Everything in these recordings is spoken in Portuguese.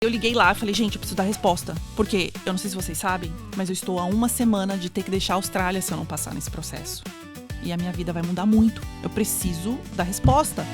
Eu liguei lá e falei, gente, eu preciso dar resposta. Porque, eu não sei se vocês sabem, mas eu estou há uma semana de ter que deixar a Austrália se eu não passar nesse processo. E a minha vida vai mudar muito. Eu preciso dar resposta.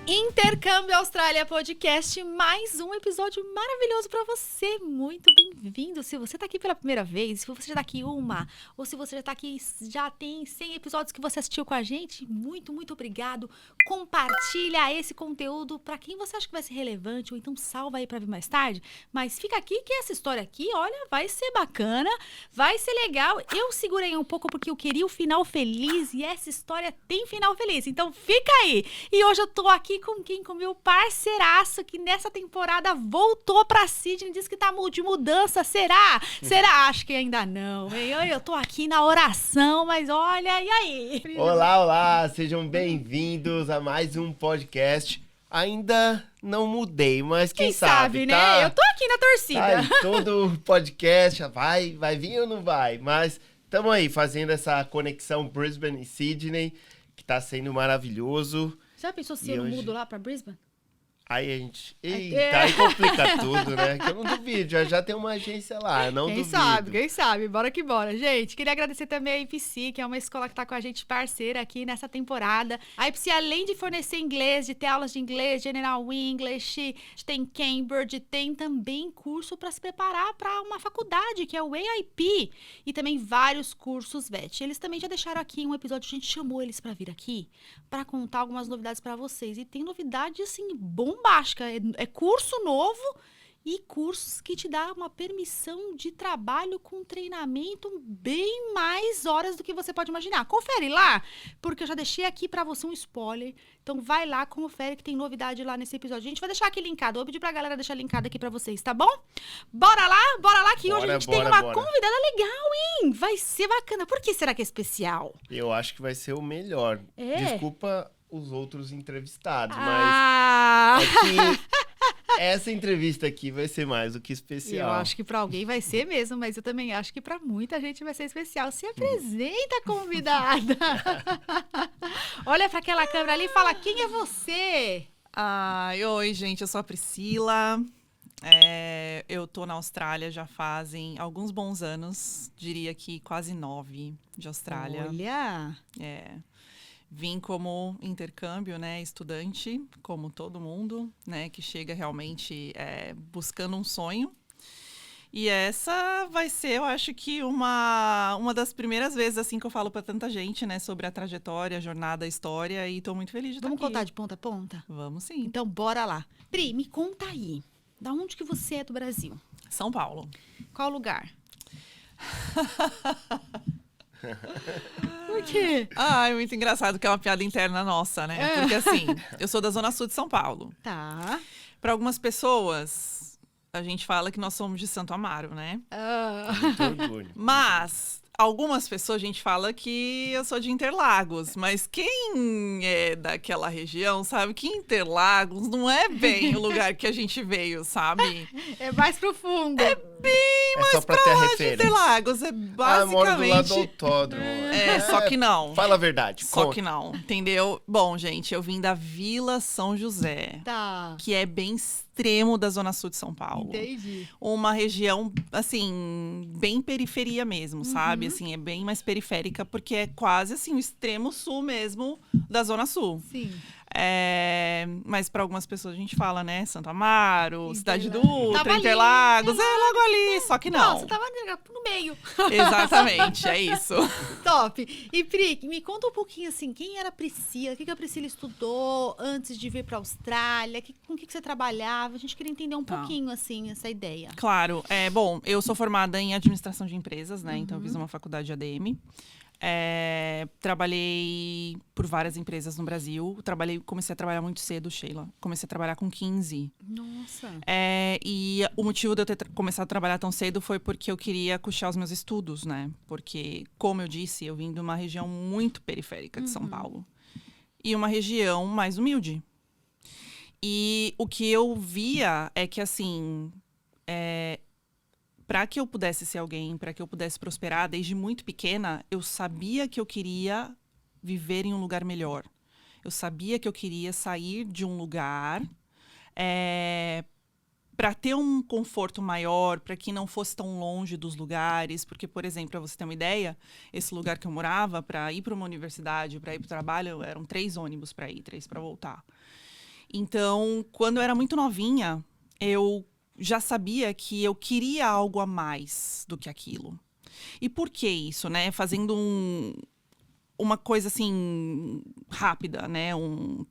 Intercâmbio Austrália Podcast, mais um episódio maravilhoso para você. Muito bem-vindo. Se você tá aqui pela primeira vez, se você já tá aqui uma, ou se você já tá aqui, já tem 100 episódios que você assistiu com a gente, muito obrigado. Compartilha esse conteúdo para quem você acha que vai ser relevante, ou então salva aí para ver mais tarde. Mas fica aqui que essa história aqui, olha, vai ser bacana, vai ser legal. Eu segurei um pouco porque eu queria o final feliz e essa história tem final feliz. Então fica aí. E hoje eu tô aqui com quem? Com meu parceiraço que nessa temporada voltou pra Sydney, disse que tá de mudança. Será? Será? Acho que ainda não. Eu tô aqui na oração, mas olha, e aí? Olá, sejam bem-vindos a mais um podcast. Ainda não mudei, mas quem sabe, né? Tá, eu tô aqui na torcida. Tá aí, todo podcast vai vir ou não vai? Mas estamos aí fazendo essa conexão Brisbane e Sydney, que tá sendo maravilhoso. Já pensou se eu não mudo lá pra Brisbane? Aí a gente... Eita, aí complica tudo, né? Que eu não duvido, já tem uma agência lá, não duvido. Quem sabe, bora que bora. Gente, queria agradecer também a IPC, que é uma escola que tá com a gente parceira aqui nessa temporada. A IPC, além de fornecer inglês, de ter aulas de inglês, General English, tem Cambridge, tem também curso para se preparar para uma faculdade, que é o AIP, e também vários cursos VET. Eles também já deixaram aqui um episódio, a gente chamou eles para vir aqui, para contar algumas novidades para vocês. E tem novidade, assim, bombástica. É curso novo e cursos que te dá uma permissão de trabalho com treinamento bem mais horas do que você pode imaginar. Confere lá, porque eu já deixei aqui para você um spoiler. Então vai lá, confere que tem novidade lá nesse episódio. A gente vai deixar aqui linkado. Vou pedir pra galera deixar linkado aqui pra vocês, tá bom? Bora lá que hoje a gente tem uma convidada legal, hein? Vai ser bacana. Por que será que é especial? Eu acho que vai ser o melhor. É? Desculpa os outros entrevistados, mas é que essa entrevista aqui vai ser mais do que especial. Eu acho que pra alguém vai ser mesmo, mas eu também acho que pra muita gente vai ser especial. Se apresenta, convidada! Olha pra aquela câmera ali e fala, quem é você? Oi, gente, eu sou a Priscila. Eu tô na Austrália já fazem alguns bons anos, diria que quase 9 de Austrália. Olha! Vim como intercâmbio, né, estudante, como todo mundo, né, que chega realmente buscando um sonho. E essa vai ser, eu acho que uma das primeiras vezes assim que eu falo para tanta gente, né, sobre a trajetória, a jornada, a história, e tô muito feliz de estar aqui. Vamos contar de ponta a ponta? Vamos sim. Então, bora lá. Pri, me conta aí, da onde que você é do Brasil? São Paulo. Qual lugar? Por quê? É muito engraçado que é uma piada interna nossa, né? Porque assim, eu sou da Zona Sul de São Paulo. Tá. Para algumas pessoas, a gente fala que nós somos de Santo Amaro, né? Muito orgulho. Mas algumas pessoas, a gente fala que eu sou de Interlagos. Mas quem é daquela região sabe que Interlagos não é bem o lugar que a gente veio, sabe? É mais profundo. É bem mais só pra ter pra lá de referência. Interlagos. É basicamente... moro do lado do autódromo. Só que não. Fala a verdade. Só conta. que não, entendeu? Bom, gente, eu vim da Vila São José. Tá. Que é bem extremo da Zona Sul de São Paulo. Entendi. Uma região, assim, bem periferia mesmo, sabe? Assim, é bem mais periférica, porque é quase, assim, o extremo sul mesmo da Zona Sul. Sim. Mas para algumas pessoas a gente fala, né? Santo Amaro, Cidade do Tava Ultra, ali, Interlagos. Logo ali, só que não. Você tava no meio. Exatamente, é isso. Top. E Pri, me conta um pouquinho assim, quem era a Priscila? O que a Priscila estudou antes de vir pra Austrália? Com o que você trabalhava? A gente queria entender um pouquinho, assim, essa ideia. Claro. Bom, eu sou formada em administração de empresas, né? Então, eu fiz uma faculdade de ADM. Trabalhei por várias empresas no Brasil. Comecei a trabalhar muito cedo, Sheila. Comecei a trabalhar com 15. Nossa. E o motivo de eu ter começado a trabalhar tão cedo foi porque eu queria custear os meus estudos, né? Porque, como eu disse, eu vim de uma região muito periférica de São Paulo. E uma região mais humilde. E o que eu via é que, assim, para que eu pudesse ser alguém, para que eu pudesse prosperar, desde muito pequena, eu sabia que eu queria viver em um lugar melhor. Eu sabia que eu queria sair de um lugar para ter um conforto maior, para que não fosse tão longe dos lugares. Porque, por exemplo, para você ter uma ideia, esse lugar que eu morava, para ir para uma universidade, para ir para o trabalho, eram 3 ônibus para ir, 3 para voltar. Então, quando eu era muito novinha, eu já sabia que eu queria algo a mais do que aquilo. E por que isso, né? Fazendo uma coisa assim rápida, né? Um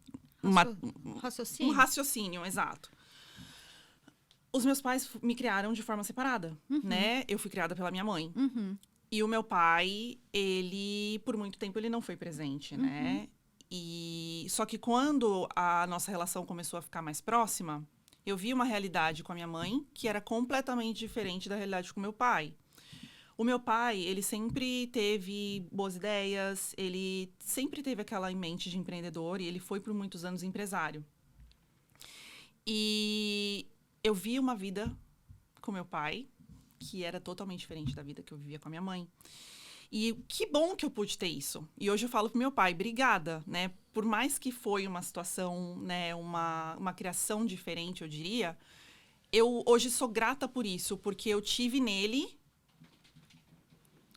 Raciocínio? raciocínio, exato. Os meus pais me criaram de forma separada, né? Eu fui criada pela minha mãe. E o meu pai, ele, por muito tempo, ele não foi presente, né? E só que quando a nossa relação começou a ficar mais próxima, eu vi uma realidade com a minha mãe que era completamente diferente da realidade com o meu pai. O meu pai, ele sempre teve boas ideias, ele sempre teve aquela em mente de empreendedor e ele foi por muitos anos empresário. E eu vi uma vida com meu pai que era totalmente diferente da vida que eu vivia com a minha mãe. E que bom que eu pude ter isso. E hoje eu falo pro meu pai, obrigada, né? Por mais que foi uma situação, né, uma criação diferente, eu diria, eu hoje sou grata por isso, porque eu tive nele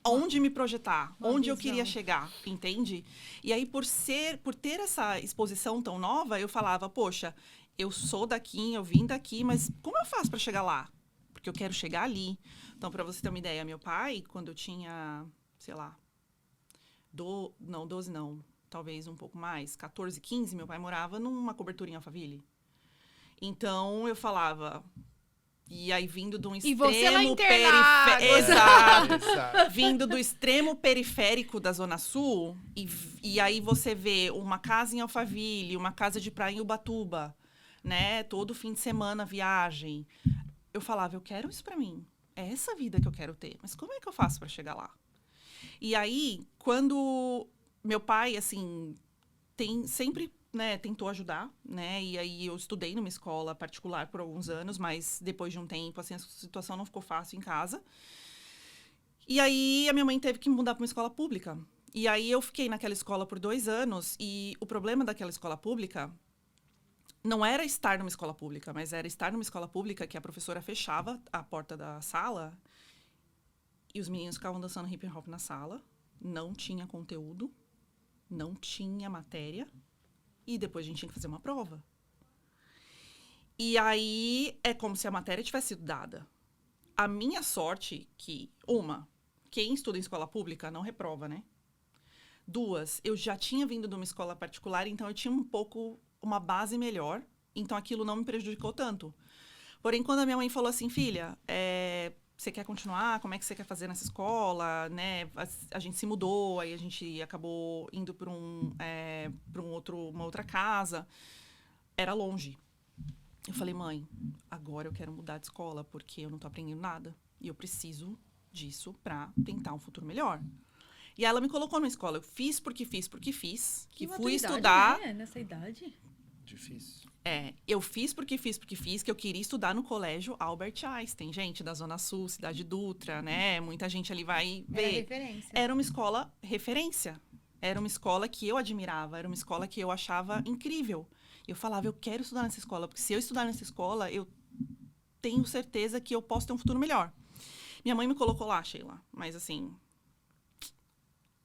onde me projetar, onde eu queria chegar, entende? E aí, por ter essa exposição tão nova, eu falava, poxa, eu sou daqui, eu vim daqui, mas como eu faço para chegar lá? Porque eu quero chegar ali. Então, para você ter uma ideia, meu pai, quando eu tinha, sei lá, 12 não, talvez um pouco mais, 14, 15, meu pai morava numa cobertura em Alphaville. Então, eu falava... E aí, vindo de um extremo periférico... Exato. Vindo do extremo periférico da Zona Sul, e aí você vê uma casa em Alphaville, uma casa de praia em Ubatuba, né? Todo fim de semana, viagem. Eu falava, eu quero isso pra mim. É essa vida que eu quero ter. Mas como é que eu faço pra chegar lá? E aí, quando meu pai, assim, sempre... né, tentou ajudar, né? E aí eu estudei numa escola particular por alguns anos, mas depois de um tempo, assim, a situação não ficou fácil em casa. E aí a minha mãe teve que mudar para uma escola pública. E aí eu fiquei naquela escola por 2 anos e o problema daquela escola pública não era estar numa escola pública, mas era estar numa escola pública que a professora fechava a porta da sala e os meninos ficavam dançando hip hop na sala, não tinha conteúdo, não tinha matéria. E depois a gente tinha que fazer uma prova. E aí, é como se a matéria tivesse sido dada. A minha sorte que, quem estuda em escola pública não reprova, né? 2, eu já tinha vindo de uma escola particular, então eu tinha um pouco uma base melhor. Então aquilo não me prejudicou tanto. Porém, quando a minha mãe falou assim, filha, você quer continuar? Como é que você quer fazer nessa escola? Né? A gente se mudou, aí a gente acabou indo para uma outra casa. Era longe. Eu falei, mãe, agora eu quero mudar de escola, porque eu não tô aprendendo nada. E eu preciso disso para tentar um futuro melhor. E ela me colocou numa escola. Eu fiz porque fiz. Que fui estudar. Né? Nessa idade. Difícil. Eu fiz porque fiz, que eu queria estudar no colégio Albert Einstein, gente, da Zona Sul, Cidade Dutra, né? Muita gente ali vai ver. Era referência. Era uma escola referência. Era uma escola que eu admirava, era uma escola que eu achava incrível. Eu falava, eu quero estudar nessa escola, porque se eu estudar nessa escola, eu tenho certeza que eu posso ter um futuro melhor. Minha mãe me colocou lá, Sheila, mas assim,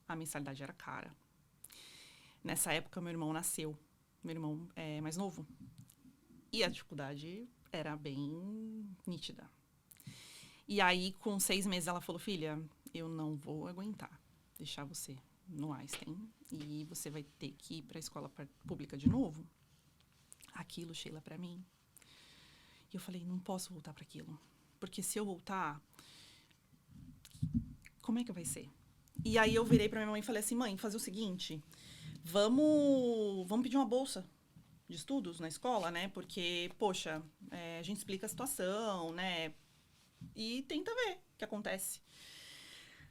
a mensalidade era cara. Nessa época, meu irmão nasceu. Meu irmão é mais novo. E a dificuldade era bem nítida. E aí, com 6 meses, ela falou, filha, eu não vou aguentar deixar você no Einstein e você vai ter que ir para a escola pública de novo. Aquilo, Sheila, para mim. E eu falei, não posso voltar para aquilo. Porque se eu voltar, como é que vai ser? E aí eu virei para minha mãe e falei assim, mãe, fazer o seguinte... Vamos pedir uma bolsa de estudos na escola, né? Porque, poxa, a gente explica a situação, né? E tenta ver o que acontece.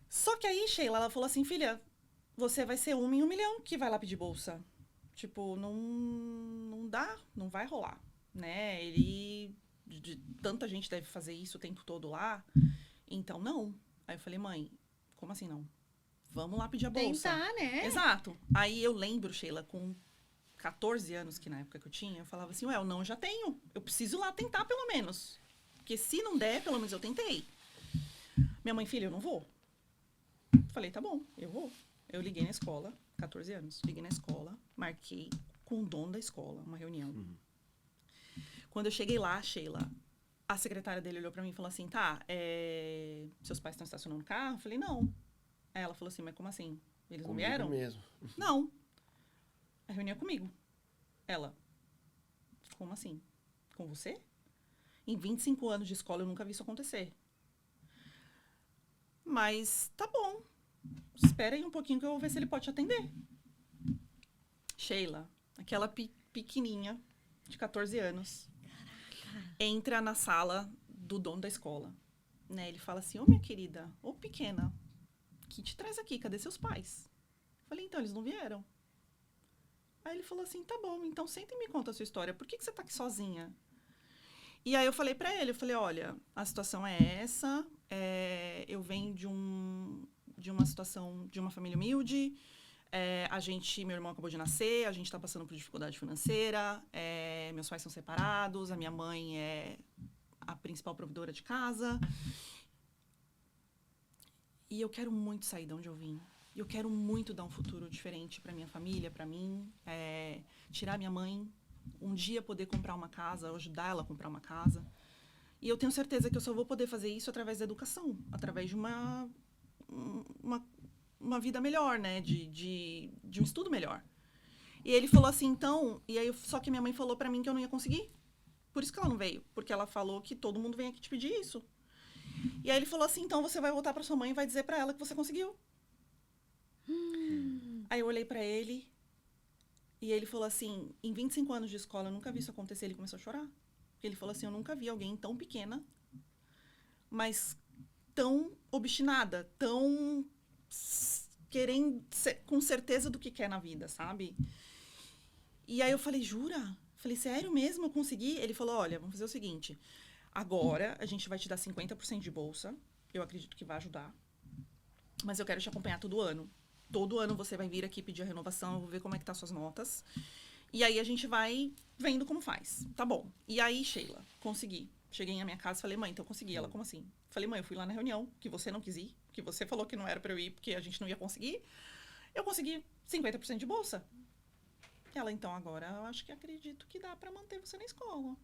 Só que aí, Sheila, ela falou assim, filha, você vai ser 1 em 1 milhão que vai lá pedir bolsa. Tipo, não dá, não vai rolar, né? Tanta gente deve fazer isso o tempo todo lá, então não. Aí eu falei, mãe, como assim não? Vamos lá pedir a bolsa. Tentar, né? Exato. Aí eu lembro, Sheila, com 14 anos, que na época que eu tinha, eu falava assim, não, eu já tenho. Eu preciso ir lá tentar, pelo menos. Porque se não der, pelo menos eu tentei. Minha mãe, filha, eu não vou. Falei, tá bom, eu vou. Eu liguei na escola, 14 anos. Liguei na escola, marquei com o dono da escola uma reunião. Quando eu cheguei lá, Sheila, a secretária dele olhou pra mim e falou assim, tá, seus pais estão estacionando o carro? Eu falei, não. Aí ela falou assim, mas como assim? Eles não vieram? Mesmo. Não. A reunião é comigo. Ela, como assim? Com você? Em 25 anos de escola eu nunca vi isso acontecer. Mas tá bom. Espera aí um pouquinho que eu vou ver se ele pode te atender. Sheila, aquela pequenininha de 14 anos, entra na sala do dono da escola. Né? Ele fala assim, minha querida, pequena, que te traz aqui? Cadê seus pais? Eu falei, então, eles não vieram. Aí ele falou assim, tá bom, então senta e me conta a sua história. Por que você tá aqui sozinha? E aí eu falei pra ele, olha, a situação é essa, eu venho de uma situação, de uma família humilde, meu irmão acabou de nascer, a gente tá passando por dificuldade financeira, meus pais são separados, a minha mãe é a principal provedora de casa. E eu quero muito sair de onde eu vim. Eu quero muito dar um futuro diferente pra minha família, pra mim, tirar minha mãe, um dia poder comprar uma casa, ajudar ela a comprar uma casa. E eu tenho certeza que eu só vou poder fazer isso através da educação, através de uma vida melhor, né? De um estudo melhor. E ele falou assim, então... E aí, só que minha mãe falou pra mim que eu não ia conseguir. Por isso que ela não veio. Porque ela falou que todo mundo vem aqui te pedir isso. E aí ele falou assim, então você vai voltar pra sua mãe e vai dizer pra ela que você conseguiu. Aí eu olhei pra ele... E ele falou assim, em 25 anos de escola, eu nunca vi isso acontecer. Ele começou a chorar. Ele falou assim, eu nunca vi alguém tão pequena, mas tão obstinada, tão querendo com certeza do que quer na vida, sabe? E aí eu falei, jura? Falei, sério mesmo? Eu consegui? Ele falou, olha, vamos fazer o seguinte. Agora, a gente vai te dar 50% de bolsa. Eu acredito que vai ajudar. Mas eu quero te acompanhar todo ano. Todo ano você vai vir aqui pedir a renovação, eu vou ver como é que tá suas notas. E aí a gente vai vendo como faz. Tá bom. E aí, Sheila, consegui. Cheguei na minha casa e falei, mãe, então eu consegui. Ela, como assim? Falei, mãe, eu fui lá na reunião, que você não quis ir, que você falou que não era pra eu ir, porque a gente não ia conseguir. Eu consegui 50% de bolsa. Ela, então, agora eu acho que acredito que dá pra manter você na escola.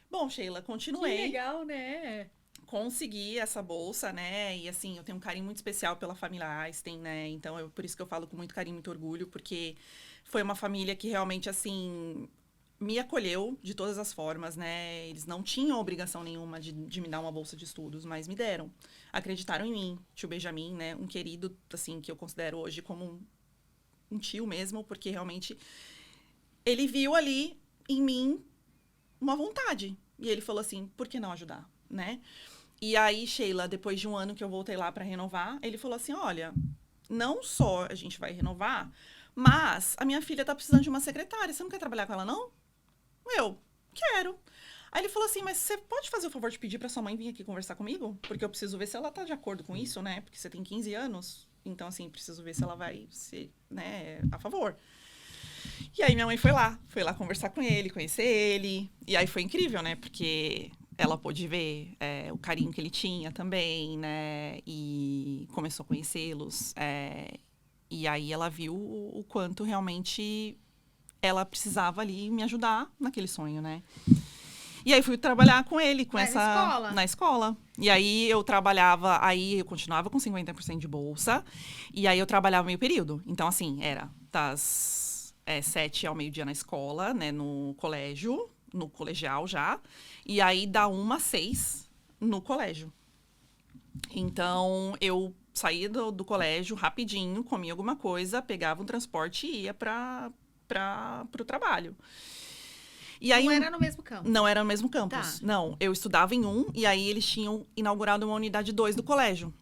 Bom, Sheila, continuei. Que legal, né? Consegui essa bolsa, né? E assim, eu tenho um carinho muito especial pela família Einstein, né? Então, por isso que eu falo com muito carinho, muito orgulho, porque foi uma família que realmente, assim, me acolheu de todas as formas, né? Eles não tinham obrigação nenhuma de me dar uma bolsa de estudos, mas me deram. Acreditaram em mim. Tio Benjamin, né? Um querido, assim, que eu considero hoje como um tio mesmo, porque realmente ele viu ali em mim uma vontade. E ele falou assim, por que não ajudar, né? E aí, Sheila, depois de um ano que eu voltei lá para renovar, ele falou assim, olha, não só a gente vai renovar, mas a minha filha tá precisando de uma secretária, você não quer trabalhar com ela, não? Eu, quero. Aí ele falou assim, mas você pode fazer o favor de pedir para sua mãe vir aqui conversar comigo? Porque eu preciso ver se ela tá de acordo com isso, né? Porque você tem 15 anos, então, assim, preciso ver se ela vai ser, né, a favor. E aí minha mãe foi lá conversar com ele, conhecer ele. E aí foi incrível, né? Porque ela pôde ver o carinho que ele tinha também, né? E começou a conhecê-los. E aí ela viu o quanto realmente ela precisava ali me ajudar naquele sonho, né? E aí fui trabalhar com ele, na escola. E aí eu continuava com 50% de bolsa. E aí eu trabalhava meio período. Então, assim, era das 7 ao meio-dia na escola, né? No colégio, no colegial já. E aí da 1 às 6 no colégio. Então, eu saía do colégio rapidinho, comia alguma coisa, pegava um transporte e ia pro trabalho. E aí, não era no mesmo campus? Não era no mesmo campus. Tá. Não, eu estudava em um, e aí eles tinham inaugurado uma unidade 2 do colégio.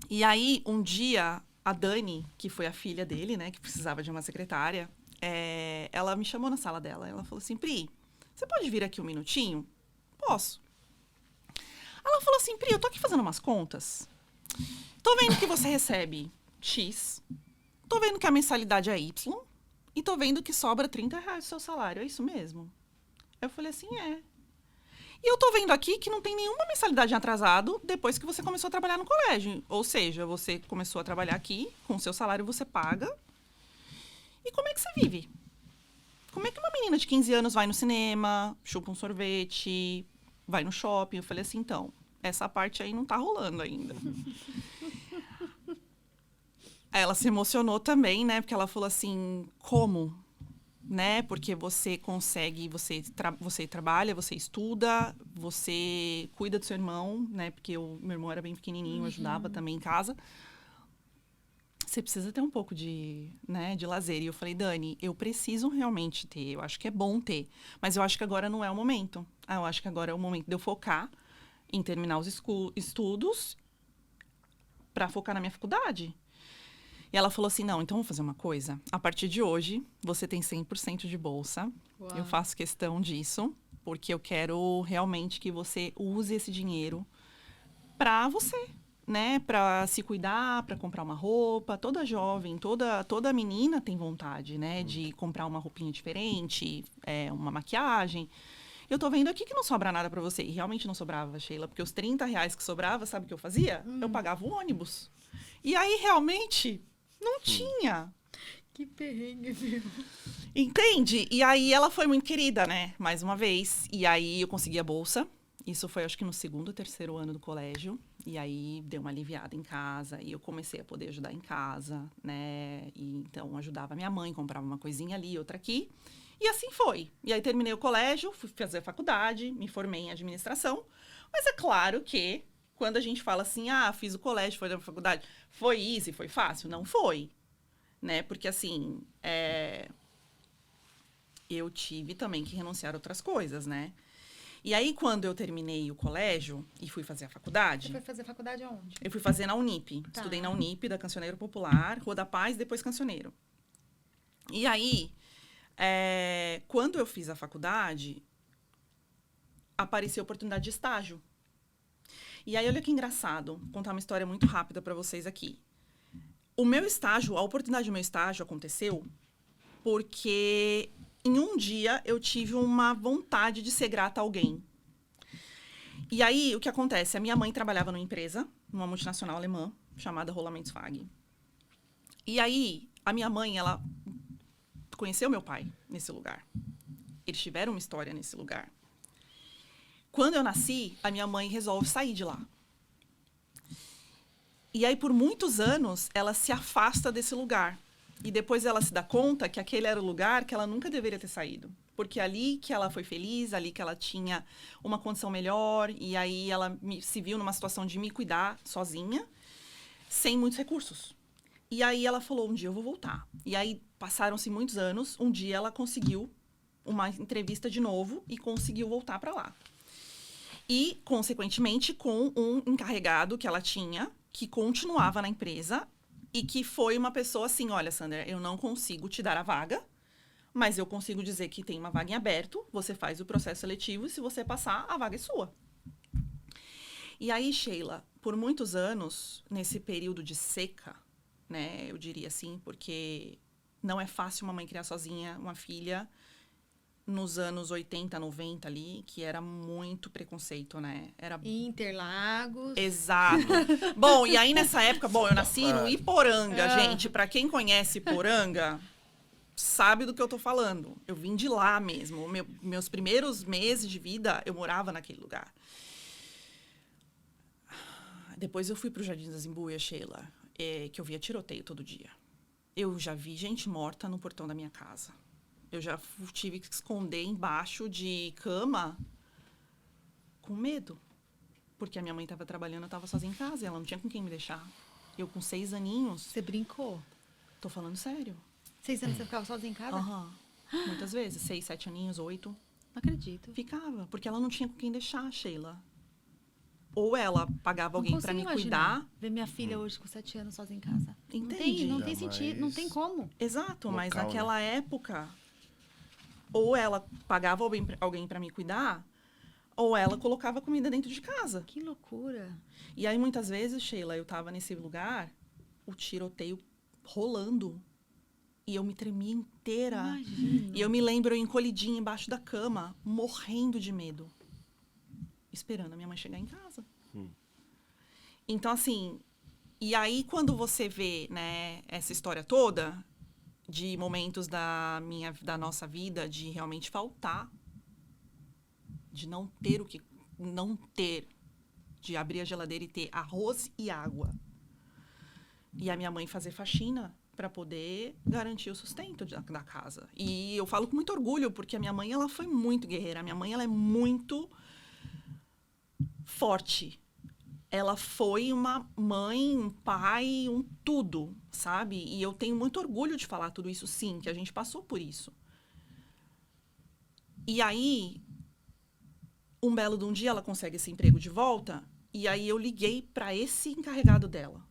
E aí, um dia, a Dani, que foi a filha dele, né, que precisava de uma secretária, ela me chamou na sala dela. Ela falou assim, Pri, você pode vir aqui um minutinho? Posso. Ela falou assim, Pri, eu tô aqui fazendo umas contas. Tô vendo que você recebe X. Tô vendo que a mensalidade é Y. E tô vendo que sobra R$30 do seu salário. É isso mesmo? Eu falei assim, é. E eu tô vendo aqui que não tem nenhuma mensalidade em atrasado depois que você começou a trabalhar no colégio. Ou seja, você começou a trabalhar aqui, com o seu salário você paga. E como é que você vive? Como é que uma menina de 15 anos vai no cinema, chupa um sorvete, vai no shopping? Eu falei assim, então, essa parte aí não tá rolando ainda. Aí ela se emocionou também, né? Porque ela falou assim, como? Né? Porque você consegue, você trabalha, você estuda, você cuida do seu irmão, né? Porque meu irmão era bem pequenininho, ajudava também em casa. Você precisa ter um pouco de, né, de lazer. E eu falei, Dani, eu preciso realmente ter, eu acho que é bom ter, mas eu acho que agora não é o momento. Eu acho que agora é o momento de eu focar em terminar os estudos para focar na minha faculdade. E ela falou assim, não, então vamos fazer uma coisa. A partir de hoje, você tem 100% de bolsa. Uau. Eu faço questão disso, porque eu quero realmente que você use esse dinheiro para você, né? Para se cuidar, para comprar uma roupa. Toda jovem, toda menina tem vontade, né? De comprar uma roupinha diferente, uma maquiagem. Eu tô vendo aqui que não sobra nada para você. E realmente não sobrava, Sheila, porque os R$30 que sobrava, sabe o que eu fazia? Eu pagava o ônibus. E aí, realmente... Não tinha. Que perrengue, viu? Entende? E aí ela foi muito querida, né? Mais uma vez. E aí eu consegui a bolsa. Isso foi, acho que no 2º ou 3º ano do colégio. E aí deu uma aliviada em casa. E eu comecei a poder ajudar em casa, né? E então ajudava minha mãe, comprava uma coisinha ali, outra aqui. E assim foi. E aí terminei o colégio, fui fazer a faculdade, me formei em administração. Mas é claro que... Quando a gente fala assim, fiz o colégio, foi da faculdade, foi easy, foi fácil? Não foi, né? Porque, assim, eu tive também que renunciar a outras coisas, né? E aí, quando eu terminei o colégio e fui fazer a faculdade... Você foi fazer faculdade aonde? Eu fui fazer na Unip. Tá. Estudei na Unip, da Cancioneiro Popular, Rua da Paz, depois Cancioneiro. E aí, quando eu fiz a faculdade, apareceu a oportunidade de estágio. E aí, olha que engraçado, vou contar uma história muito rápida para vocês aqui. O meu estágio, a oportunidade do meu estágio aconteceu porque em um dia eu tive uma vontade de ser grata a alguém. E aí, o que acontece? A minha mãe trabalhava numa empresa, numa multinacional alemã, chamada Rollamentswagen. E aí, a minha mãe, ela conheceu meu pai nesse lugar. Eles tiveram uma história nesse lugar. Quando eu nasci, a minha mãe resolve sair de lá. E aí, por muitos anos, ela se afasta desse lugar. E depois ela se dá conta que aquele era o lugar que ela nunca deveria ter saído. Porque ali que ela foi feliz, ali que ela tinha uma condição melhor, e aí ela se viu numa situação de me cuidar sozinha, sem muitos recursos. E aí ela falou, um dia eu vou voltar. E aí, passaram-se muitos anos, um dia ela conseguiu uma entrevista de novo e conseguiu voltar para lá. E, consequentemente, com um encarregado que ela tinha, que continuava na empresa, e que foi uma pessoa assim, olha, Sandra, eu não consigo te dar a vaga, mas eu consigo dizer que tem uma vaga em aberto, você faz o processo seletivo, e se você passar, a vaga é sua. E aí, Sheila, por muitos anos, nesse período de seca, né, eu diria assim, porque não é fácil uma mãe criar sozinha uma filha, nos anos 80, 90 ali, que era muito preconceito, né? Era... Interlagos. Exato. Bom, e aí nessa época, eu nasci no Iporanga, gente. Pra quem conhece Iporanga, sabe do que eu tô falando. Eu vim de lá mesmo. Meus primeiros meses de vida, eu morava naquele lugar. Depois eu fui pro Jardim da Zimbuia, Sheila, que eu via tiroteio todo dia. Eu já vi gente morta no portão da minha casa. Eu já tive que esconder embaixo de cama com medo. Porque a minha mãe estava trabalhando, eu estava sozinha em casa. E ela não tinha com quem me deixar. Eu com 6 aninhos... Você brincou? Tô falando sério. 6 anos você ficava sozinha em casa? Aham. Muitas vezes. 6, 7 aninhos, 8. Não acredito. Ficava. Porque ela não tinha com quem deixar, Sheila. ou ela pagava alguém para me cuidar. Ver minha filha hoje com 7 anos sozinha em casa. Entende? Não tem sentido, não tem como. Exato, mas Local, naquela época, ou ela pagava alguém para me cuidar, ou ela colocava comida dentro de casa. Que loucura. E aí, muitas vezes, Sheila, eu tava nesse lugar, o tiroteio rolando. E eu me tremia inteira. Imagino. E eu me lembro, eu encolhidinha embaixo da cama, morrendo de medo. Esperando a minha mãe chegar em casa. Então, assim... E aí, quando você vê, né, essa história toda, de momentos da nossa vida, de realmente faltar, de não ter o que... Não ter... De abrir a geladeira e ter arroz e água. E a minha mãe fazer faxina para poder garantir o sustento da casa. E eu falo com muito orgulho, porque a minha mãe, ela foi muito guerreira. A minha mãe, ela é muito forte. Ela foi uma mãe, um pai, um tudo, sabe? E eu tenho muito orgulho de falar tudo isso, sim, que a gente passou por isso. E aí, um belo de um dia, ela consegue esse emprego de volta, e aí eu liguei para esse encarregado dela.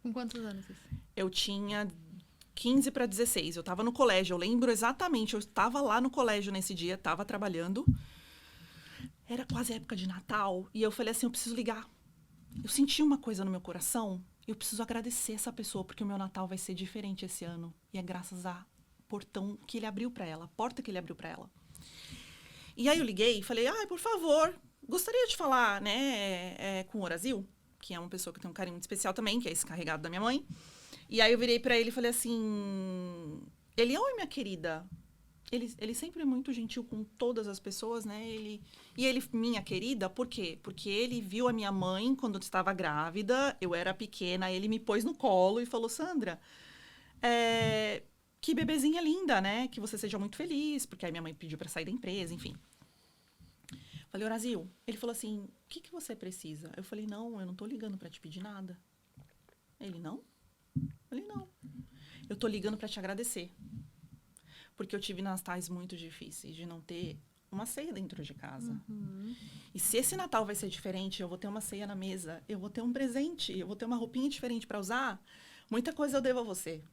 Com quantos anos isso? Eu tinha 15 para 16. Eu estava no colégio. Eu lembro exatamente. Eu estava lá no colégio nesse dia. Estava trabalhando. Era quase a época de Natal. E eu falei assim, eu preciso ligar. Eu senti uma coisa no meu coração. Eu preciso agradecer essa pessoa. Porque o meu Natal vai ser diferente esse ano. E é graças ao portão que ele abriu para ela. A porta que ele abriu para ela. E aí eu liguei e falei, por favor, gostaria de falar, né, com o Horazil, que é uma pessoa que tem um carinho muito especial também, que é esse encarregado da minha mãe. E aí eu virei pra ele e falei assim... Ele, oi, minha querida. Ele sempre é muito gentil com todas as pessoas, né? Ele, minha querida, por quê? Porque ele viu a minha mãe quando eu estava grávida, eu era pequena, ele me pôs no colo e falou, Sandra, que bebezinha linda, né? Que você seja muito feliz, porque aí minha mãe pediu pra sair da empresa, enfim. Falei, Horazil, ele falou assim, o que você precisa? Eu falei, não, eu não tô ligando pra te pedir nada. Ele, não? Eu falei, não. Eu tô ligando para te agradecer. Porque eu tive natais muito difíceis de não ter uma ceia dentro de casa. E se esse Natal vai ser diferente, eu vou ter uma ceia na mesa, eu vou ter um presente, eu vou ter uma roupinha diferente para usar, muita coisa eu devo a você.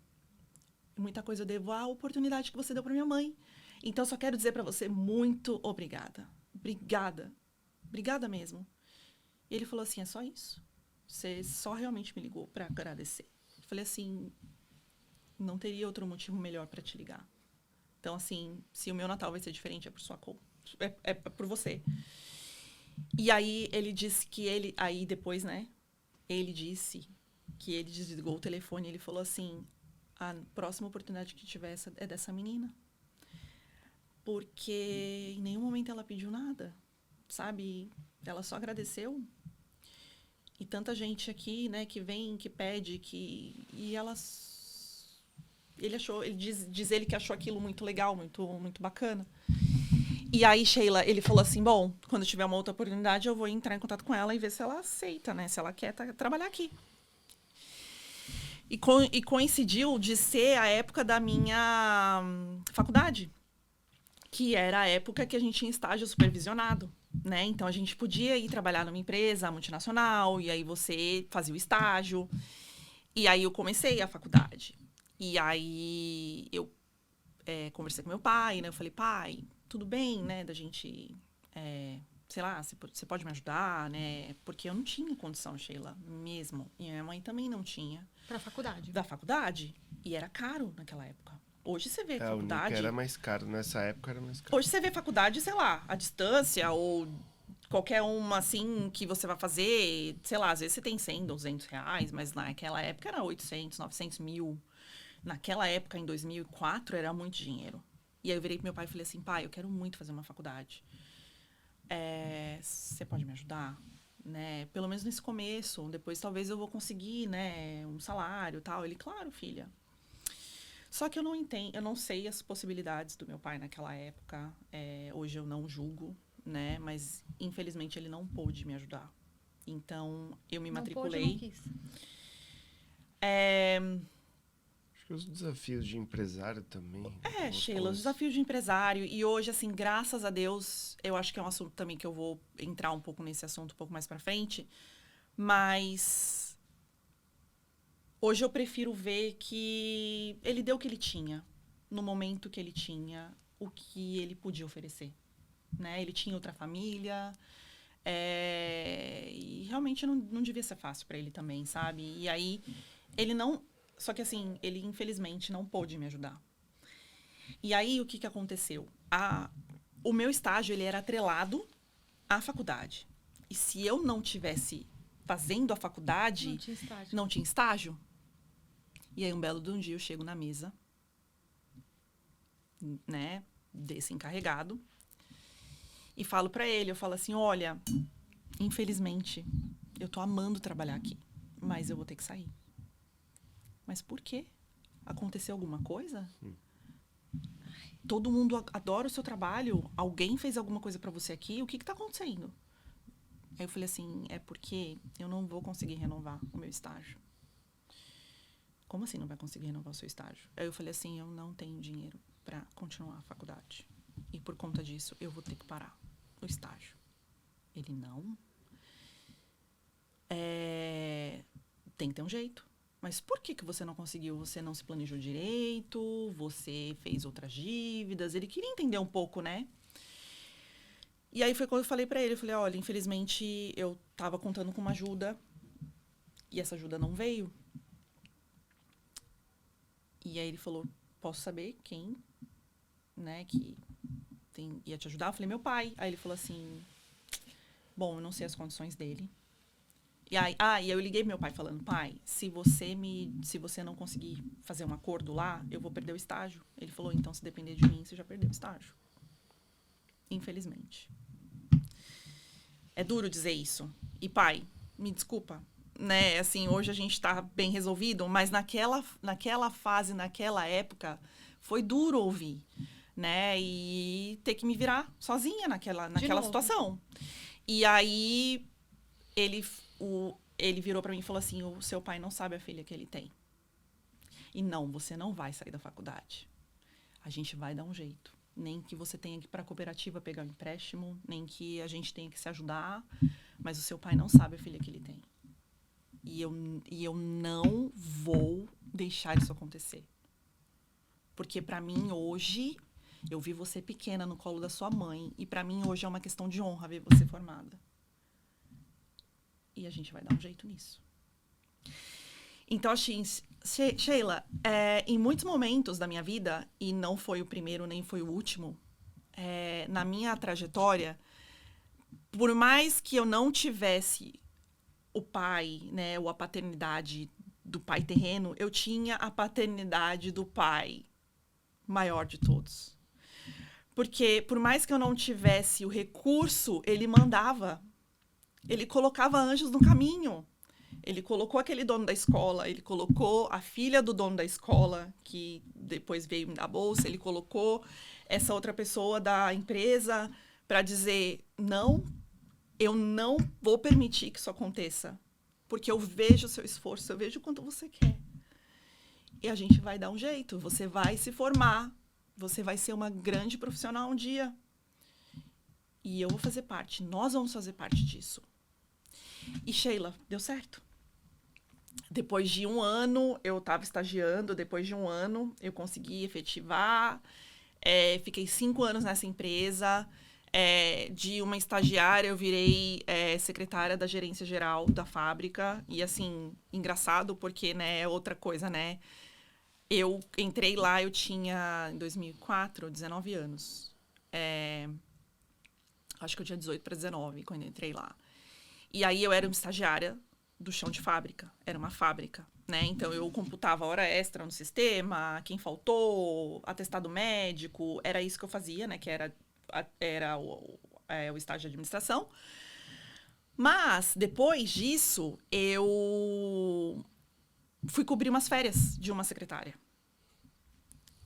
Muita coisa eu devo à oportunidade que você deu para minha mãe. Então, eu só quero dizer para você muito obrigada. Obrigada. Obrigada mesmo. E ele falou assim, é só isso? Você só realmente me ligou para agradecer? Eu falei assim, não teria outro motivo melhor para te ligar. Então, assim, se o meu Natal vai ser diferente, é por sua conta. É por você. E aí, ele disse que ele... Aí, depois, né? Ele disse que ele desligou o telefone e ele falou assim, a próxima oportunidade que tiver é dessa menina. Porque em nenhum momento ela pediu nada, sabe? Ela só agradeceu. E tanta gente aqui, né, que vem, que pede, e elas... Diz ele que achou aquilo muito legal, muito, muito bacana. E aí, Sheila, ele falou assim, bom, quando tiver uma outra oportunidade, eu vou entrar em contato com ela e ver se ela aceita, né, se ela quer trabalhar aqui. E coincidiu de ser a época da minha faculdade, que era a época que a gente tinha estágio supervisionado. Né? Então, a gente podia ir trabalhar numa empresa multinacional, e aí você fazia o estágio. E aí eu comecei a faculdade. E aí eu conversei com meu pai, né? Eu falei, pai, tudo bem, né? Da gente, sei lá, você pode me ajudar, né? Porque eu não tinha condição, Sheila, mesmo. E minha mãe também não tinha. Pra faculdade? Da faculdade. E era caro naquela época. Hoje você vê faculdade... era mais caro, nessa época era mais caro. Hoje você vê faculdade, sei lá, à distância, ou qualquer uma, assim, que você vai fazer, sei lá, às vezes você tem 100, 200 reais, mas naquela época era 800, 900 mil. Naquela época, em 2004, era muito dinheiro. E aí eu virei pro meu pai e falei assim, pai, eu quero muito fazer uma faculdade. Você pode me ajudar? Né? Pelo menos nesse começo, depois talvez eu vou conseguir, né, um salário e tal. Ele, claro, filha. Só que eu não sei as possibilidades do meu pai naquela época. Hoje eu não julgo, né? Mas, infelizmente, ele não pôde me ajudar. Então, eu me matriculei. Não pôde, não quis. Acho que os desafios de empresário também. Sheila, os desafios de empresário. E hoje, assim, graças a Deus, eu acho que é um assunto também que eu vou entrar um pouco nesse assunto um pouco mais pra frente. Mas hoje eu prefiro ver que ele deu o que ele tinha, no momento que ele tinha, o que ele podia oferecer. Né? Ele tinha outra família. E realmente não devia ser fácil pra ele também, sabe? E aí, ele não... Só que assim, ele infelizmente não pôde me ajudar. E aí, o que aconteceu? O meu estágio, ele era atrelado à faculdade. E se eu não tivesse fazendo a faculdade, não tinha estágio. E aí, um belo de um dia, eu chego na mesa, né, desse encarregado, e falo pra ele, eu falo assim, olha, infelizmente, eu tô amando trabalhar aqui, mas eu vou ter que sair. Mas por quê? Aconteceu alguma coisa? Todo mundo adora o seu trabalho. Alguém fez alguma coisa pra você aqui? O que tá acontecendo? Aí eu falei assim, é porque eu não vou conseguir renovar o meu estágio. Como assim não vai conseguir renovar o seu estágio? Aí eu falei assim, eu não tenho dinheiro pra continuar a faculdade. E por conta disso, eu vou ter que parar o estágio. Ele, não. Tem que ter um jeito. Mas por que você não conseguiu? Você não se planejou direito? Você fez outras dívidas? Ele queria entender um pouco, né? E aí foi quando eu falei pra ele. Eu falei, olha, infelizmente eu tava contando com uma ajuda. E essa ajuda não veio. E aí ele falou, posso saber quem, né, que ia te ajudar? Eu falei, meu pai. Aí ele falou assim, bom, eu não sei as condições dele. E aí, e eu liguei pro meu pai falando, pai, se você não conseguir fazer um acordo lá, eu vou perder o estágio. Ele falou, então, se depender de mim, você já perdeu o estágio. Infelizmente. É duro dizer isso. E, pai, me desculpa, né? Assim, hoje a gente tá bem resolvido, mas naquela fase, naquela época, foi duro ouvir, né? E ter que me virar sozinha naquela situação. E aí, ele virou pra mim e falou assim, o seu pai não sabe a filha que ele tem. E não, você não vai sair da faculdade. A gente vai dar um jeito. Nem que você tenha que ir pra cooperativa pegar um empréstimo, nem que a gente tenha que se ajudar, mas o seu pai não sabe a filha que ele tem. E eu não vou deixar isso acontecer. Porque pra mim hoje, eu vi você pequena no colo da sua mãe, e pra mim hoje é uma questão de honra ver você formada. E a gente vai dar um jeito nisso. Então, assim, Sheila, em muitos momentos da minha vida, e não foi o primeiro nem foi o último, na minha trajetória, por mais que eu não tivesse o pai, né, ou a paternidade do pai terreno, eu tinha a paternidade do pai maior de todos. Porque, por mais que eu não tivesse o recurso, ele mandava. Ele colocava anjos no caminho. Ele colocou aquele dono da escola, ele colocou a filha do dono da escola, que depois veio me dar bolsa, ele colocou essa outra pessoa da empresa para dizer, não, eu não vou permitir que isso aconteça, porque eu vejo o seu esforço, eu vejo o quanto você quer. E a gente vai dar um jeito, você vai se formar, você vai ser uma grande profissional um dia. E eu vou fazer parte, nós vamos fazer parte disso. E Sheila, deu certo. Depois de 1 ano, eu estava estagiando, depois de 1 ano, eu consegui efetivar. Fiquei 5 anos nessa empresa. De uma estagiária, eu virei secretária da gerência geral da fábrica. E, assim, engraçado porque, né, é outra coisa, né? Eu entrei lá, eu tinha, em 2004, 19 anos. Acho que eu tinha 18 para 19 quando eu entrei lá. E aí eu era uma estagiária do chão de fábrica. Era uma fábrica, né? Então eu computava hora extra no sistema, quem faltou, atestado médico. Era isso que eu fazia, né? Que era o estágio de administração. Mas, depois disso, eu fui cobrir umas férias de uma secretária.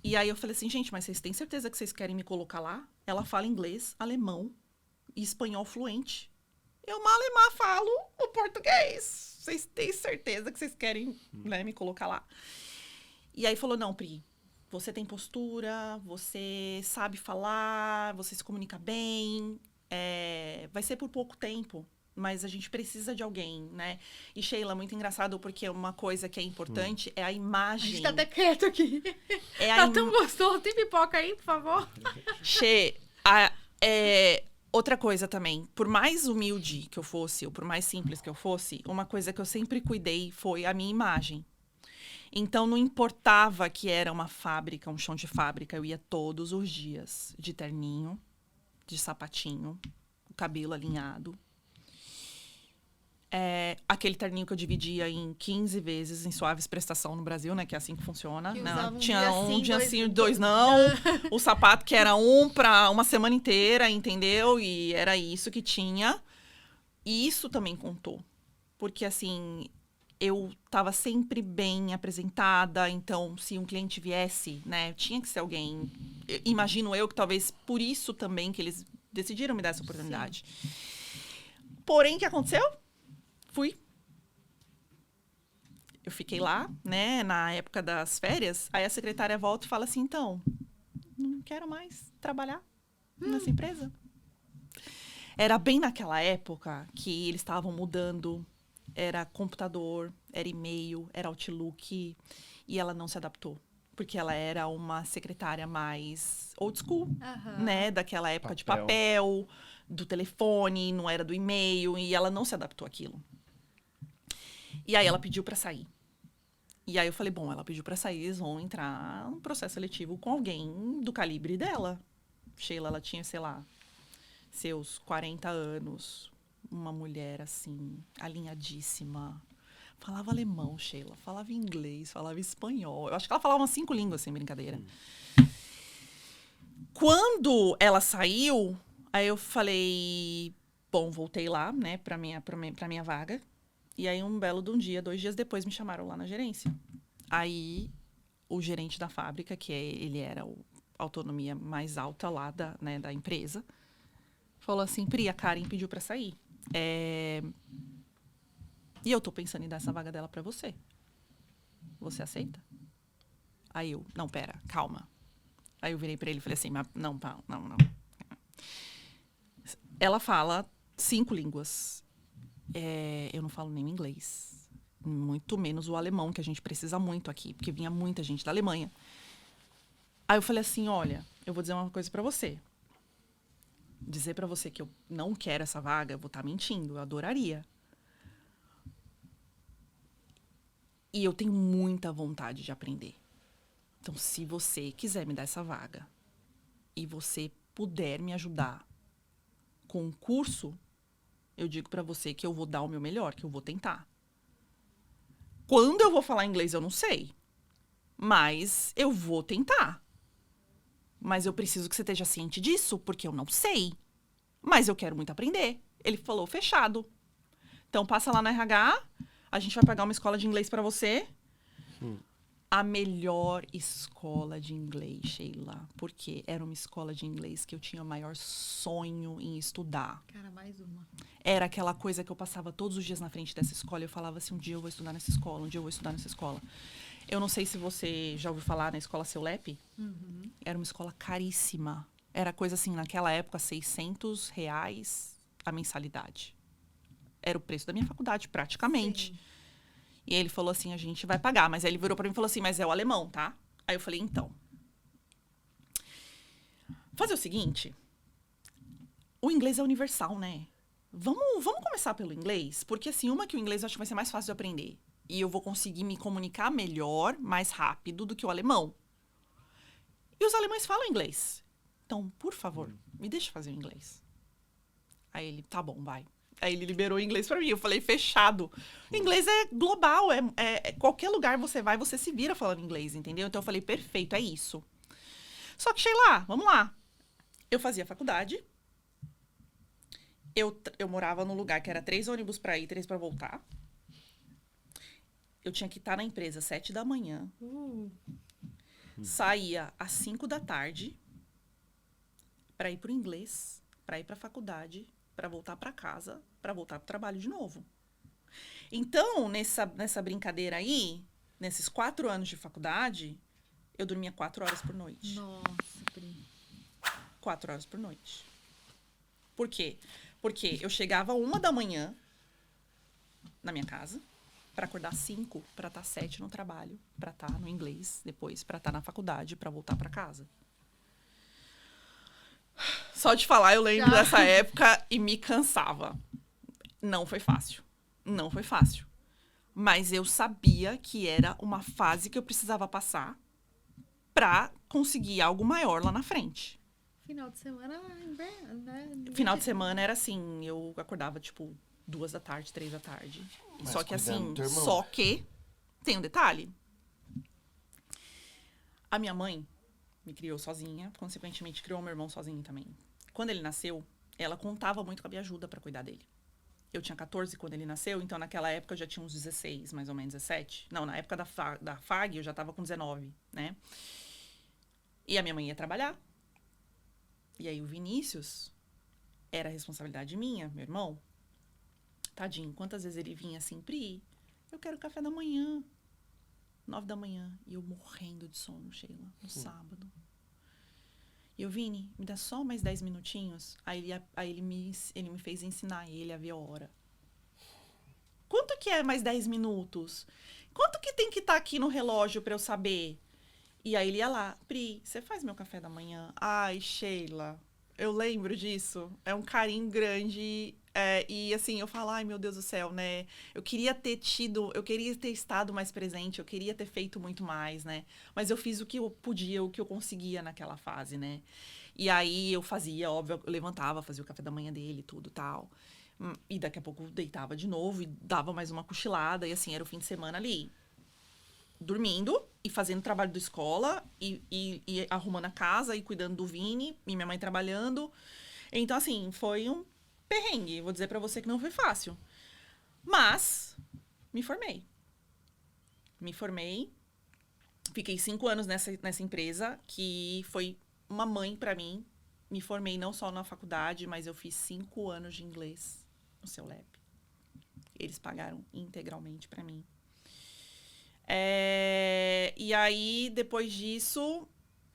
E aí eu falei assim, gente, mas vocês têm certeza que vocês querem me colocar lá? Ela fala inglês, alemão e espanhol fluente. Eu malemar falo o português. Vocês têm certeza que vocês querem, né, me colocar lá? E aí falou, não, Pri, você tem postura, você sabe falar, você se comunica bem, vai ser por pouco tempo, mas a gente precisa de alguém, né? E Sheila, muito engraçado, porque uma coisa que é importante é a A imagem. gente tá até quieto aqui. É a Tá tão gostoso. Tem pipoca aí, por favor? Outra coisa também, por mais humilde que eu fosse, ou por mais simples que eu fosse, uma coisa que eu sempre cuidei foi a minha imagem. Então, não importava que era uma fábrica, um chão de fábrica, eu ia todos os dias de terninho, de sapatinho, o cabelo alinhado. Aquele terninho que eu dividia em 15 vezes em suaves prestação no Brasil, né? Que é assim que funciona. Que Né? usava Tinha um dia sim, dois dois não. O sapato que era um para uma semana inteira, entendeu? E era isso que tinha. E isso também contou. Porque, assim, eu estava sempre bem apresentada. Então, se um cliente viesse, né? Tinha que ser alguém... Imagino eu que talvez por isso também que eles decidiram me dar essa oportunidade. Sim. Porém, o que aconteceu? Fui. Eu fiquei lá, né, na época das férias. Aí a secretária volta e fala assim, então, não quero mais trabalhar nessa empresa. Era bem naquela época que eles estavam mudando. Era computador, era e-mail, era Outlook. E ela não se adaptou. Porque ela era uma secretária mais old school, né, daquela época de papel, do telefone, não era do e-mail. E ela não se adaptou àquilo. E aí ela pediu pra sair. E aí eu falei, bom, ela pediu pra sair, eles vão entrar num processo seletivo com alguém do calibre dela. Sheila, ela tinha, sei lá, seus 40 anos. Uma mulher, assim, alinhadíssima. Falava alemão, Sheila. Falava inglês, falava espanhol. Eu acho que ela falava umas 5 línguas, sem brincadeira. Quando ela saiu, aí eu falei, bom, voltei lá, né, pra minha vaga. E aí, um belo de um dia, 2 dias depois, me chamaram lá na gerência. Aí, o gerente da fábrica, que ele era a autonomia mais alta lá da empresa, falou assim, Pri, a Karen pediu pra sair. E eu tô pensando em dar essa vaga dela pra você. Você aceita? Aí eu, não, pera, calma. Aí eu virei pra ele e falei assim, não. Ela fala 5 línguas. Eu não falo nem o inglês. Muito menos o alemão, que a gente precisa muito aqui. Porque vinha muita gente da Alemanha. Aí eu falei assim, olha, eu vou dizer uma coisa pra você. Dizer pra você que eu não quero essa vaga, eu vou estar mentindo. Eu adoraria. E eu tenho muita vontade de aprender. Então, se você quiser me dar essa vaga e você puder me ajudar com um curso, eu digo pra você que eu vou dar o meu melhor, que eu vou tentar. Quando eu vou falar inglês, eu não sei. Mas eu vou tentar. Mas eu preciso que você esteja ciente disso, porque eu não sei. Mas eu quero muito aprender. Ele falou, fechado. Então, passa lá no RH, a gente vai pagar uma escola de inglês pra você. A melhor escola de inglês, Sheila. Porque era uma escola de inglês que eu tinha o maior sonho em estudar. Cara, mais uma. Era aquela coisa que eu passava todos os dias na frente dessa escola. Eu falava assim, um dia eu vou estudar nessa escola, um dia eu vou estudar nessa escola. Eu não sei se você já ouviu falar na escola Seu Lepe. Era uma escola caríssima. Era coisa assim, naquela época, R$600 a mensalidade. Era o preço da minha faculdade, praticamente. Sim. E ele falou assim, a gente vai pagar. Mas aí ele virou pra mim e falou assim, mas é o alemão, tá? Aí eu falei, então. Fazer o seguinte. O inglês é universal, né? Vamos começar pelo inglês? Porque assim, que o inglês eu acho que vai ser mais fácil de aprender. E eu vou conseguir me comunicar melhor, mais rápido do que o alemão. E os alemães falam inglês. Então, por favor, me deixa fazer o inglês. Aí ele, tá bom, vai. Aí ele liberou o inglês pra mim. Eu falei, fechado. O inglês é global. Qualquer lugar você vai, você se vira falando inglês, entendeu? Então eu falei, perfeito, é isso. Só que, Sheila, vamos lá. Eu fazia faculdade. Eu morava num lugar que era 3 ônibus pra ir, 3 pra voltar. Eu tinha que estar na empresa às 7 da manhã. Saía às 5 da tarde pra ir pro inglês, pra ir pra faculdade, pra voltar pra casa, pra voltar pro trabalho de novo. Então, nessa brincadeira aí, nesses 4 anos de faculdade, eu dormia 4 horas por noite. Nossa, Pri. 4 horas por noite. Por quê? Porque eu chegava 1h na minha casa, para acordar 5, para estar 7 no trabalho, para estar no inglês, depois para estar na faculdade, para voltar para casa. Só de falar, eu lembro dessa época e me cansava. Não foi fácil. Não foi fácil. Mas eu sabia que era uma fase que eu precisava passar para conseguir algo maior lá na frente. Final de semana, né? Final de semana era assim, eu acordava, tipo, 2 da tarde, 3 da tarde. Mas Só que cuidando assim, do teu irmão. só que tem um detalhe. A minha mãe me criou sozinha, consequentemente criou meu irmão sozinho também. Quando ele nasceu, ela contava muito com a minha ajuda pra cuidar dele. Eu tinha 14 quando ele nasceu, então naquela época eu já tinha uns 16, mais ou menos 17. Não, na época da FAG eu já tava com 19, né? E a minha mãe ia trabalhar. E aí o Vinícius era responsabilidade minha, meu irmão. Tadinho, quantas vezes ele vinha assim, Pri, eu quero café da manhã. 9 da manhã. E eu morrendo de sono, Sheila, no sábado. E eu, Vini, me dá só mais 10 minutinhos. Aí ele me fez ensinar ele a ver a hora. Quanto que é mais 10 minutos? Quanto que tem que estar aqui no relógio pra eu saber? E aí ele ia lá, Pri, você faz meu café da manhã? Ai, Sheila, eu lembro disso. É um carinho grande. E assim, eu falo, ai meu Deus do céu, né? Eu queria ter estado mais presente, eu queria ter feito muito mais, né? Mas eu fiz o que eu podia, o que eu conseguia naquela fase, né? E aí eu fazia, óbvio, eu levantava, fazia o café da manhã dele, tudo tal. E daqui a pouco deitava de novo e dava mais uma cochilada. E assim, era o fim de semana ali, dormindo e fazendo trabalho da escola e arrumando a casa e cuidando do Vini e minha mãe trabalhando. Então, assim, foi um perrengue. Vou dizer pra você que não foi fácil. Mas, me formei. Fiquei 5 anos nessa empresa, que foi uma mãe pra mim. Me formei não só na faculdade, mas eu fiz 5 anos de inglês no seu lab. Eles pagaram integralmente pra mim. E aí, depois disso...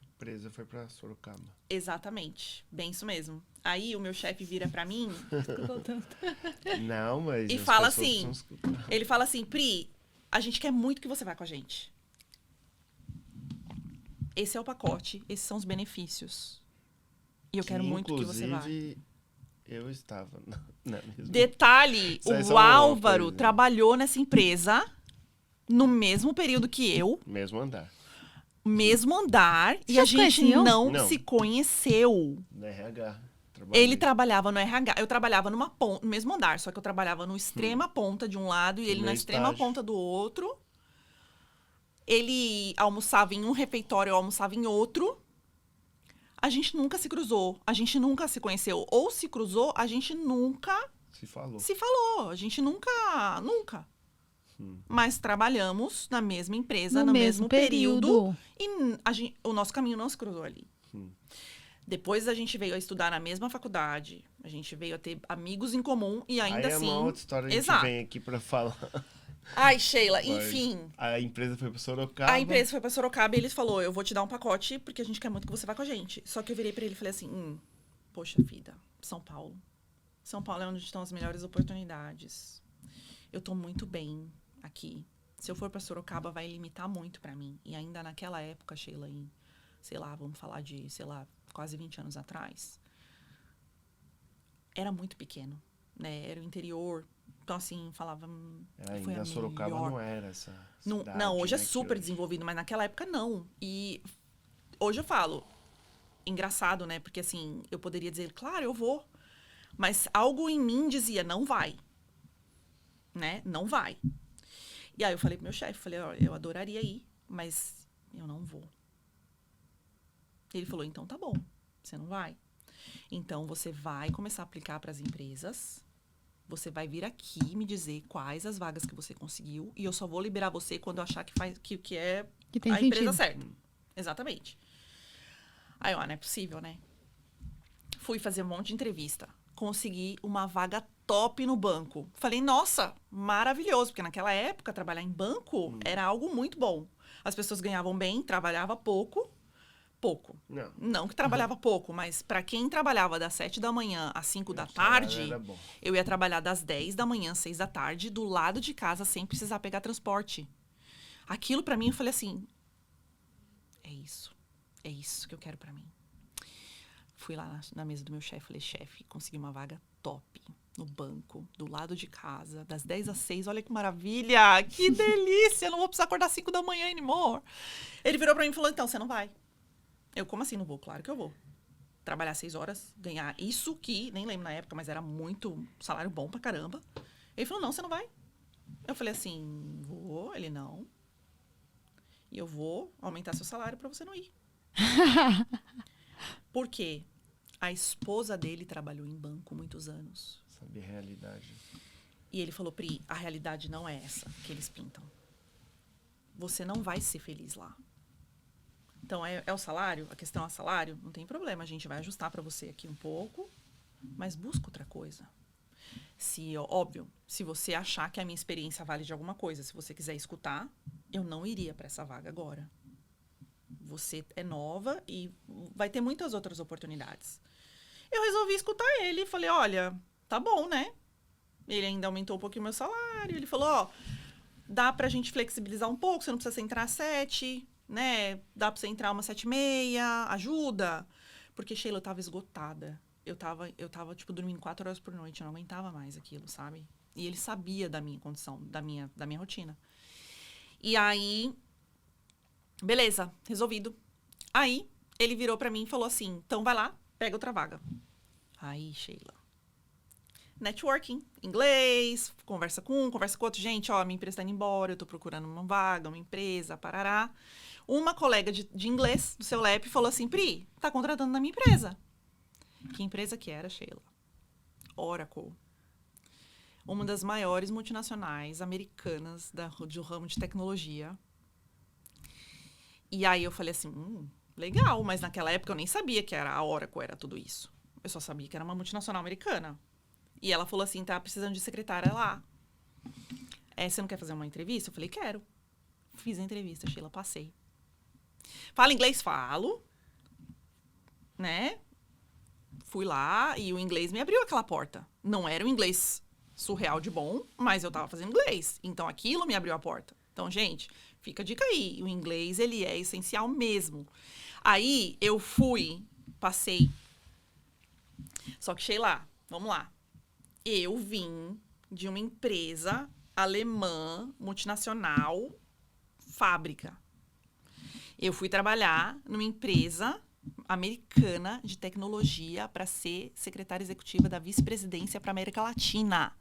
A empresa foi pra Sorocaba. Exatamente. Bem isso mesmo. Aí, o meu chefe vira pra mim... Não, mas... E as fala pessoas assim... precisam escutar. Ele fala assim, Pri, a gente quer muito que você vá com a gente. Esse é o pacote, esses são os benefícios. E eu quero muito que você vá. Inclusive, eu estava na mesma... Detalhe, Isso aí é o só uma Álvaro coisa. trabalhou nessa empresa no mesmo período que eu, Mesmo andar. mesmo andar, e já a se gente conheciam? Não. se conheceu. No RH. Ele trabalhava no RH, eu trabalhava no mesmo andar, só que eu trabalhava no extrema ponta de um lado e ele meu na extrema estágio. ponta do outro. Ele almoçava em um refeitório, eu almoçava em outro. A gente nunca se cruzou, a gente nunca se conheceu. Ou se cruzou, a gente nunca Se falou. se falou. A gente nunca. Mas trabalhamos na mesma empresa, no mesmo período. E o nosso caminho não se cruzou ali. Depois a gente veio a estudar na mesma faculdade. A gente veio a ter amigos em comum e ainda Aí assim... é uma outra história, a gente Exato. vem aqui pra falar. Ai, Sheila, Mas enfim. A empresa foi pra Sorocaba. A empresa foi pra Sorocaba e eles falou, eu vou te dar um pacote porque a gente quer muito que você vá com a gente. Só que eu virei pra ele e falei assim, poxa vida, São Paulo. São Paulo é onde estão as melhores oportunidades. Eu tô muito bem aqui. Se eu for pra Sorocaba, vai limitar muito pra mim. E ainda naquela época, Sheila, sei lá, vamos falar de, quase 20 anos atrás, era muito pequeno, né? Era o interior. Então, assim, falava... foi Ainda a Sorocaba melhor. não era essa Não, cidade, não, hoje é né, que super desenvolvido, mas naquela época não. E hoje eu falo, engraçado, né? Porque assim, eu poderia dizer, claro, eu vou. Mas algo em mim dizia, não vai. Né? Não vai. E aí eu falei pro meu chefe, falei, olha, eu adoraria ir, mas eu não vou. Ele falou, então tá bom, você não vai. Então você vai começar a aplicar para as empresas. Você vai vir aqui me dizer quais as vagas que você conseguiu e eu só vou liberar você quando eu achar que é Que tem a empresa sentido. certa. Exatamente. Aí, ó, não é possível, né? Fui fazer um monte de entrevista. consegui uma vaga top no banco. Falei, nossa, maravilhoso, porque naquela época trabalhar em banco era algo muito bom. As pessoas ganhavam bem, trabalhava pouco. Não que trabalhava pouco, mas para quem trabalhava das 7 da manhã às 5 da tarde, eu ia trabalhar das 10 da manhã às 6 da tarde, do lado de casa, sem precisar pegar transporte. Aquilo para mim, eu falei assim, é isso que eu quero para mim. Fui lá na mesa do meu chefe, falei, chefe, consegui uma vaga top no banco, do lado de casa, das 10 às 6, olha que maravilha, que delícia, não vou precisar acordar às 5 da manhã anymore. Ele virou para mim e falou, então, você não vai. Eu, como assim não vou? Claro que eu vou. Trabalhar 6 horas, ganhar isso que, nem lembro na época, mas era muito salário bom pra caramba. Ele falou, não, você não vai. Eu falei assim, vou. Ele, não. E eu vou aumentar seu salário pra você não ir. Por quê? A esposa dele trabalhou em banco muitos anos. Sabe a realidade. E ele falou, Pri, a realidade não é essa que eles pintam. Você não vai ser feliz lá. Então, é o salário? A questão é o salário? Não tem problema, a gente vai ajustar para você aqui um pouco, mas busca outra coisa. Óbvio, se você achar que a minha experiência vale de alguma coisa, se você quiser escutar, eu não iria para essa vaga agora. Você é nova e vai ter muitas outras oportunidades. Eu resolvi escutar ele e falei, olha, tá bom, né? Ele ainda aumentou um pouquinho o meu salário. Ele falou, ó, dá pra gente flexibilizar um pouco, você não precisa entrar às 7, né? Dá pra você entrar umas 7h30, ajuda. Porque, Sheila, eu tava esgotada. Eu tava tipo, dormindo 4 horas por noite, eu não aguentava mais aquilo, sabe? E ele sabia da minha condição, da minha rotina. E aí, beleza, resolvido. Aí, ele virou pra mim e falou assim, então vai lá, pega outra vaga. Aí, Sheila, networking, inglês, conversa com um, conversa com outro. Gente, ó, minha empresa tá indo embora, eu tô procurando uma vaga, uma empresa, parará. Uma colega de inglês do seu LEP falou assim, Pri, tá contratando na minha empresa. Que empresa que era, Sheila? Oracle. Uma das maiores multinacionais americanas do ramo de tecnologia. E aí eu falei assim, legal, mas naquela época eu nem sabia que era a Oracle, era tudo isso. Eu só sabia que era uma multinacional americana. E ela falou assim, tá precisando de secretária lá. Você não quer fazer uma entrevista? Eu falei, quero. Fiz a entrevista, Sheila, passei. Fala inglês? Falo. Né? Fui lá e o inglês me abriu aquela porta. Não era um inglês surreal de bom, mas eu tava fazendo inglês. Então, aquilo me abriu a porta. Então, gente, fica a dica aí. O inglês, ele é essencial mesmo. Aí, eu passei. Só que, Sheila, vamos lá. Eu vim de uma empresa alemã, multinacional, fábrica. Eu fui trabalhar numa empresa americana de tecnologia para ser secretária executiva da vice-presidência para a América Latina.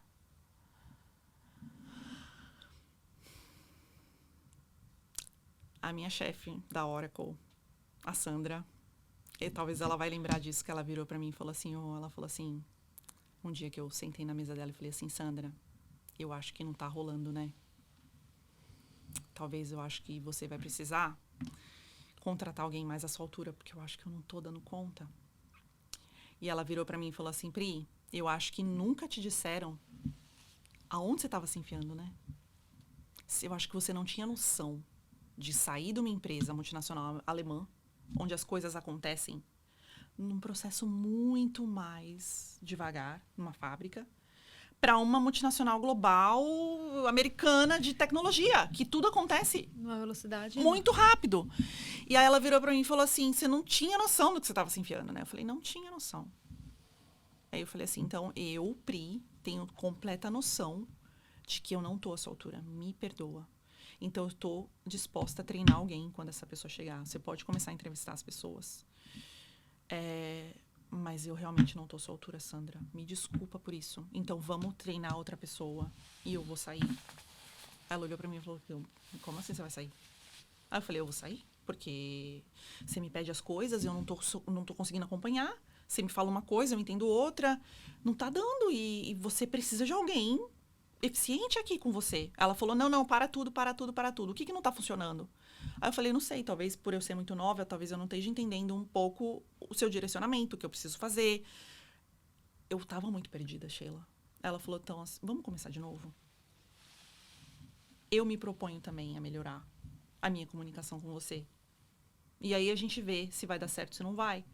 A minha chefe da Oracle, a Sandra, talvez ela vai lembrar disso, que ela virou para mim e falou assim, um dia que eu sentei na mesa dela e falei assim, Sandra, eu acho que não tá rolando, né? Talvez eu acho que você vai precisar contratar alguém mais à sua altura, porque eu acho que eu não tô dando conta. E ela virou pra mim e falou assim, Pri, eu acho que nunca te disseram aonde você tava se enfiando, né? Eu acho que você não tinha noção de sair de uma empresa multinacional alemã, onde as coisas acontecem num processo muito mais devagar, numa fábrica, para uma multinacional global americana de tecnologia, que tudo acontece numa velocidade muito rápido. E aí ela virou para mim e falou assim, você não tinha noção do que você estava se enfiando, né? Eu falei, não tinha noção. Aí eu falei assim, então eu, Pri, tenho completa noção de que eu não tô à sua altura, me perdoa. Então eu tô disposta a treinar alguém quando essa pessoa chegar. Você pode começar a entrevistar as pessoas. Mas eu realmente não tô à sua altura, Sandra. Me desculpa por isso. Então, vamos treinar outra pessoa e eu vou sair. Ela olhou pra mim e falou, como assim você vai sair? Aí eu falei, eu vou sair, porque você me pede as coisas e eu não tô conseguindo acompanhar. Você me fala uma coisa, eu entendo outra. Não tá dando e você precisa de alguém eficiente aqui com você. Ela falou, não, para tudo. O que não tá funcionando? Aí eu falei, não sei, talvez por eu ser muito nova, talvez eu não esteja entendendo um pouco o seu direcionamento, o que eu preciso fazer. eu tava muito perdida, Sheila. Ela falou, então, assim, vamos começar de novo? Eu me proponho também a melhorar a minha comunicação com você. E aí a gente vê se vai dar certo, se não vai.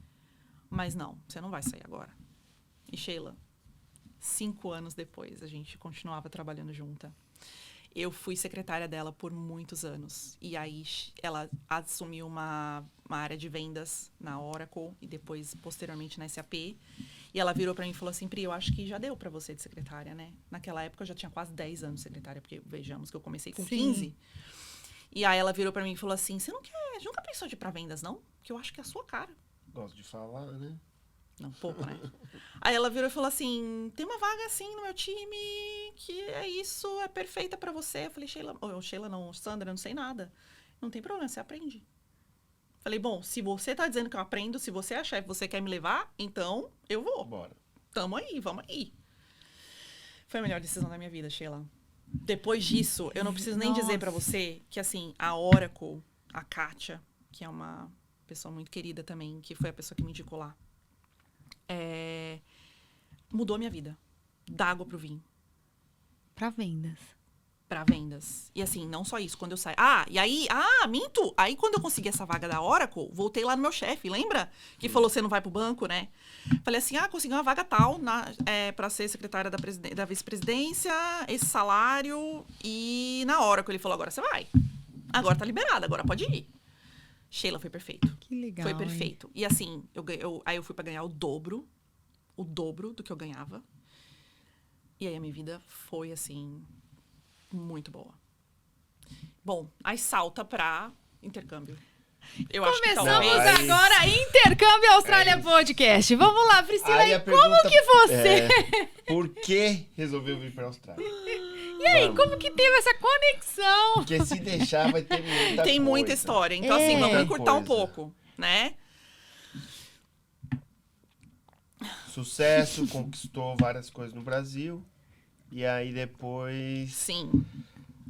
Mas não, você não vai sair agora. E Sheila, 5 anos depois, a gente continuava trabalhando junta. Eu fui secretária dela por muitos anos. E aí ela assumiu uma área de vendas na Oracle e depois, posteriormente, na SAP. E ela virou para mim e falou assim, Pri, eu acho que já deu para você de secretária, né? Naquela época eu já tinha quase 10 anos de secretária, porque vejamos que eu comecei com 15. E aí ela virou para mim e falou assim, você nunca pensou de ir pra vendas, não? Porque eu acho que é a sua cara. Gosto de falar, né? Não, pouco, né? Aí ela virou e falou assim, tem uma vaga assim no meu time que é isso, é perfeita pra você. Eu falei, Sheila não, Sandra, não sei nada. Não tem problema, você aprende. Falei, bom, se você tá dizendo que eu aprendo, se você é a chefe, você quer me levar, então eu vou. Bora. Tamo aí, vamos aí. Foi a melhor decisão da minha vida, Sheila. Depois disso, eu não preciso nem dizer pra você que, assim, a Oracle, a Kátia, que é uma pessoa muito querida também, que foi a pessoa que me indicou lá, mudou a minha vida. Da água pro vinho. Pra vendas. Pra vendas. E assim, não só isso, quando eu saí... minto! Aí quando eu consegui essa vaga da Oracle, voltei lá no meu chefe, lembra? Que falou, você não vai pro banco, né? Falei assim, consegui uma vaga tal pra ser secretária da vice-presidência, esse salário, e na Oracle ele falou, agora você vai. Agora tá liberada, agora pode ir. Sheila, foi perfeito. Que legal. Foi perfeito. Hein? E assim, aí eu fui pra ganhar o dobro do que eu ganhava. E aí a minha vida foi, assim, muito boa. Bom, aí salta pra intercâmbio. Eu acho que Começamos talvez... agora Intercâmbio Austrália Podcast. Vamos lá, Priscila, Aí e a como pergunta que você... Por que resolveu vir pra Austrália? E aí, como que teve essa conexão? Porque se deixar vai ter muita Tem coisa. muita história. Então, assim, vamos Muita encurtar um coisa. pouco, né? Sucesso, conquistou várias coisas no Brasil. E aí depois... Sim.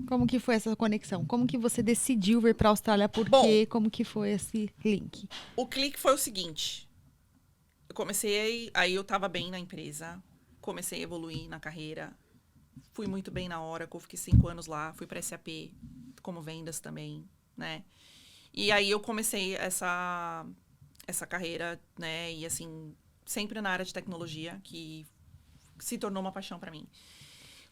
Como que foi essa conexão? Como que você decidiu vir pra Austrália? Por Bom, quê? Como que foi esse link? O clique foi o seguinte. Eu comecei... Aí eu tava bem na empresa. Comecei a evoluir na carreira. Fui muito bem na Oracle. Fiquei 5 anos lá. Fui pra SAP como vendas também, né? E aí eu comecei essa carreira, né? E assim, sempre na área de tecnologia, que se tornou uma paixão pra mim.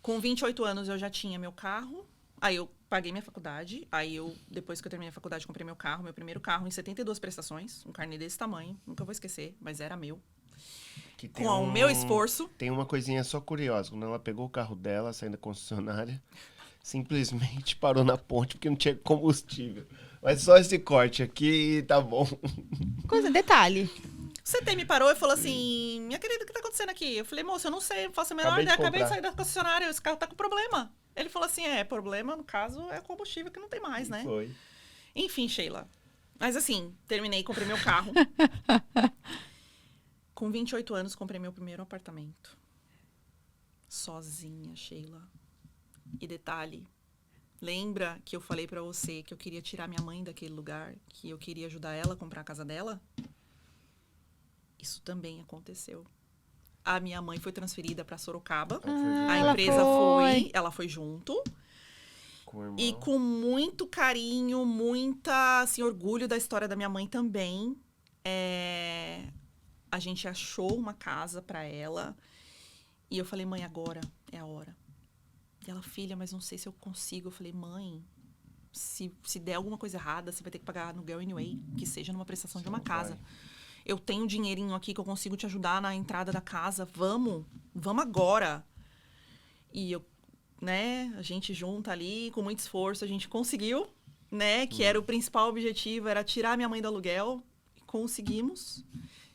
Com 28 anos eu já tinha meu carro. Aí eu paguei minha faculdade. Aí depois que eu terminei a faculdade, comprei meu primeiro carro em 72 prestações. Um carnê desse tamanho. Nunca vou esquecer, mas era meu. Que tem Com o meu esforço. Tem uma coisinha só curiosa. Quando ela pegou o carro dela, saindo da concessionária, simplesmente parou na ponte porque não tinha combustível. Mas só esse corte aqui tá bom. Detalhe. O CT me parou e falou assim, minha querida, o que tá acontecendo aqui? Eu falei, moço, eu não sei, não faço a menor Acabei de ideia. Acabei de comprar. sair da concessionária, esse carro tá com problema. Ele falou assim, problema, no caso, é combustível que não tem mais, né? Foi. Enfim, Sheila. Mas assim, terminei, comprei meu carro. Com 28 anos, comprei meu primeiro apartamento. Sozinha, Sheila. E detalhe, lembra que eu falei pra você que eu queria tirar minha mãe daquele lugar? Que eu queria ajudar ela a comprar a casa dela? Isso também aconteceu. A minha mãe foi transferida pra Sorocaba. A ela empresa foi. ela foi junto. Com o irmão. E com muito carinho, muita, assim, orgulho da história da minha mãe também. A gente achou uma casa pra ela. E eu falei, mãe, agora é a hora. E ela, filha, mas não sei se eu consigo. Eu falei, mãe, se der alguma coisa errada, você vai ter que pagar aluguel anyway, que seja numa prestação de uma casa. Vai. Eu tenho um dinheirinho aqui que eu consigo te ajudar na entrada da casa. Vamos agora. E eu, né, a gente junta ali, com muito esforço, a gente conseguiu, né, que era o principal objetivo, era tirar minha mãe do aluguel. Conseguimos.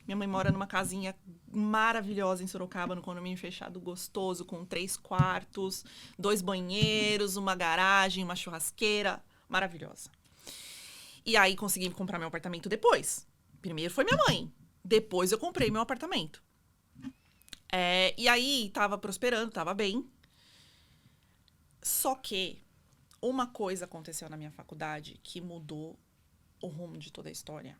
Minha mãe mora numa casinha maravilhosa em Sorocaba, no condomínio fechado, gostoso, com 3 quartos, 2 banheiros, uma garagem, uma churrasqueira, maravilhosa. E aí consegui comprar meu apartamento depois. Primeiro foi minha mãe, depois eu comprei meu apartamento. E aí tava prosperando, tava bem. Só que uma coisa aconteceu na minha faculdade que mudou o rumo de toda a história.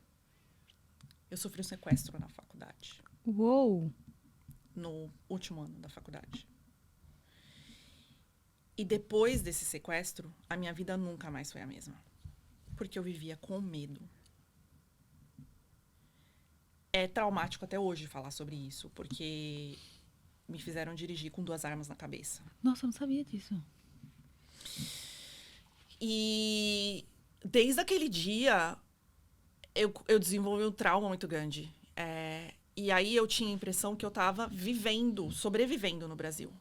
Eu sofri um sequestro na faculdade. Uou! no último ano da faculdade. E depois desse sequestro, a minha vida nunca mais foi a mesma. Porque eu vivia com medo. É traumático até hoje falar sobre isso, porque me fizeram dirigir com 2 armas na cabeça. Nossa, eu não sabia disso. E desde aquele dia, eu desenvolvi um trauma muito grande. E aí eu tinha a impressão que eu estava sobrevivendo no Brasil.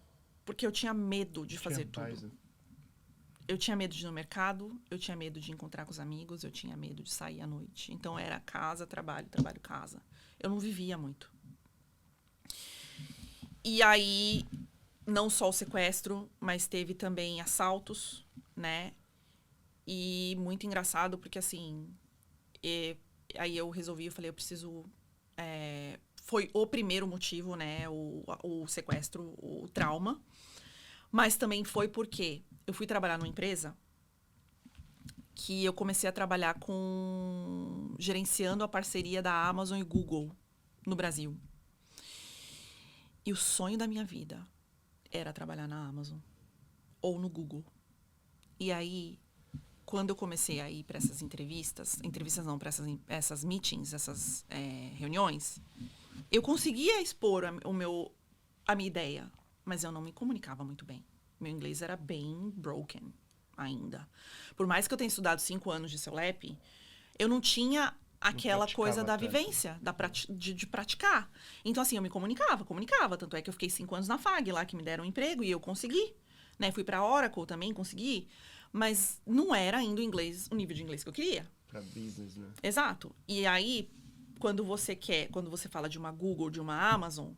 Porque eu tinha medo de fazer tudo. Eu tinha medo de ir no mercado, eu tinha medo de encontrar com os amigos, eu tinha medo de sair à noite. Então era casa, trabalho, trabalho, casa. Eu não vivia muito. E aí, não só o sequestro, mas teve também assaltos, né? E muito engraçado, porque assim, aí eu resolvi, eu falei, eu preciso... foi o primeiro motivo, né? O sequestro, o trauma. Mas também foi porque eu fui trabalhar numa empresa que eu comecei a trabalhar gerenciando a parceria da Amazon e Google no Brasil. E o sonho da minha vida era trabalhar na Amazon ou no Google. E aí, quando eu comecei a ir para essas entrevistas não, para essas meetings, essas reuniões, eu conseguia expor a minha ideia, mas eu não me comunicava muito bem. Meu inglês era bem broken ainda. Por mais que eu tenha estudado 5 anos de CELEP, eu não tinha aquela coisa da vivência, de praticar. Então, assim, eu me comunicava. Tanto é que eu fiquei 5 anos na FAG lá, que me deram um emprego, e eu consegui. Né? Fui para a Oracle também, consegui. Mas não era ainda o nível de inglês que eu queria. Para business, né? Exato. E aí, quando você fala de uma Google, de uma Amazon,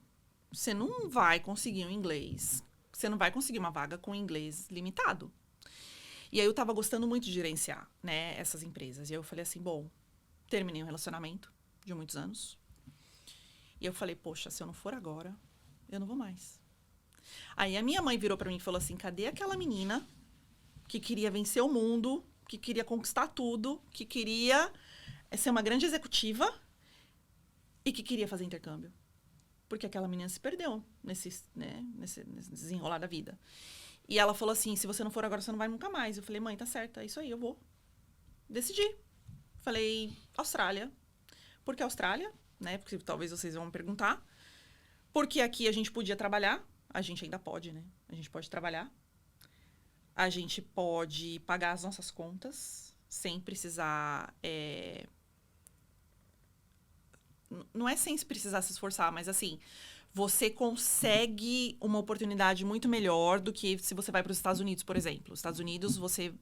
você não vai conseguir um inglês. Você não vai conseguir uma vaga com inglês limitado. E aí eu tava gostando muito de gerenciar, né, essas empresas. E aí eu falei assim, bom, terminei um relacionamento de muitos anos. E eu falei, poxa, se eu não for agora, eu não vou mais. Aí a minha mãe virou pra mim e falou assim, cadê aquela menina que queria vencer o mundo, que queria conquistar tudo, que queria ser uma grande executiva e que queria fazer intercâmbio? Porque aquela menina se perdeu nesse desenrolar da vida. E ela falou assim, se você não for agora, você não vai nunca mais. Eu falei, mãe, tá certo, é isso aí, eu vou. Decidi. Falei, Austrália. Por que Austrália? Né? Porque talvez vocês vão me perguntar. Porque aqui a gente podia trabalhar. A gente ainda pode, né? A gente pode trabalhar. A gente pode pagar as nossas contas sem precisar... Não é sem precisar se esforçar, mas assim... Você consegue uma oportunidade muito melhor do que se você vai para os Estados Unidos, por exemplo. Os Estados Unidos, você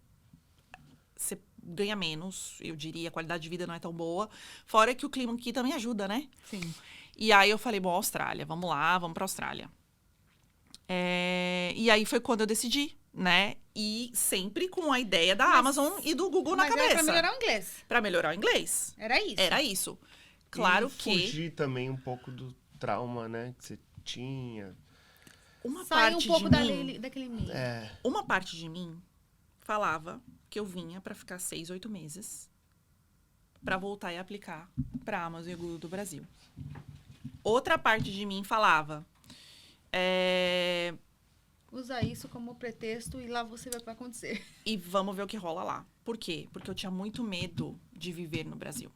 ganha menos, eu diria, a qualidade de vida não é tão boa. Fora que o clima aqui também ajuda, né? Sim. E aí eu falei, bom, Austrália, vamos lá, vamos para a Austrália. E aí foi quando eu decidi, né? E sempre com a ideia da Amazon e do Google na cabeça. Mas era para melhorar o inglês. Para melhorar o inglês. Era isso. Era isso. Claro e que... fugir também um pouco do trauma, né? Que você tinha. Uma Sair parte um pouco de mim, daquele meio. Uma parte de mim falava que eu vinha para ficar 6, 8 meses para voltar e aplicar para Amazon e Google do Brasil. Outra parte de mim falava... Usa isso como pretexto e lá você vê o que vai acontecer. E vamos ver o que rola lá. Por quê? Porque eu tinha muito medo de viver no Brasil.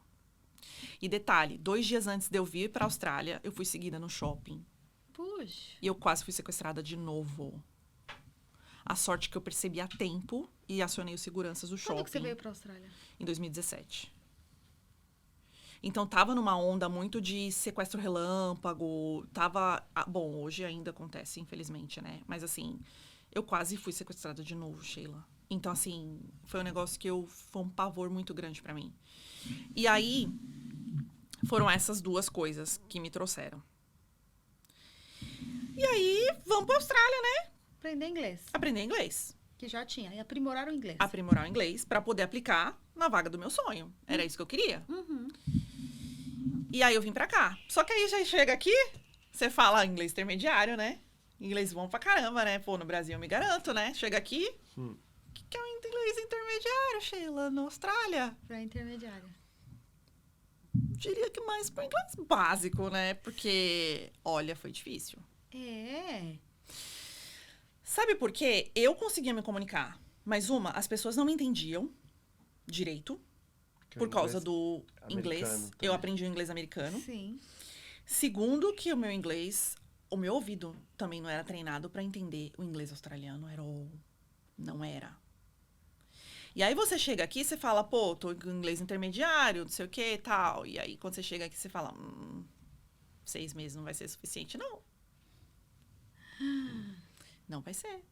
E detalhe, 2 dias antes de eu vir para a Austrália, eu fui seguida no shopping. Puxa. E eu quase fui sequestrada de novo. A sorte que eu percebi a tempo e acionei os seguranças do shopping. Quando que você veio para a Austrália? Em 2017. Então, tava numa onda muito de sequestro relâmpago. Bom, hoje ainda acontece, infelizmente, né? Mas, assim, eu quase fui sequestrada de novo, Sheila. Então, assim, foi um negócio foi um pavor muito grande pra mim. E aí, foram essas 2 coisas que me trouxeram. E aí, vamos pra Austrália, né? Aprender inglês. Aprender inglês. Que já tinha. E aprimorar o inglês. Aprimorar o inglês pra poder aplicar na vaga do meu sonho. Era isso que eu queria. Uhum. E aí, eu vim pra cá. Só que aí, já chega aqui, você fala inglês intermediário, né? Inglês bom pra caramba, né? Pô, no Brasil eu me garanto, né? Chega aqui... O que é um inglês intermediário, Sheila, na Austrália? Pra intermediária. diria que mais pro inglês básico, né? Porque, olha, foi difícil. Sabe por quê? Eu conseguia me comunicar. Mas as pessoas não me entendiam direito. Que Por o causa do inglês. americano Eu também. aprendi o inglês americano. Sim. Segundo, que o meu inglês, o meu ouvido também não era treinado pra entender o inglês australiano. Não era. E aí você chega aqui, você fala, pô, tô com inglês intermediário, não sei o que e tal. E aí quando você chega aqui, você fala, 6 meses não vai ser suficiente, não. Não vai ser.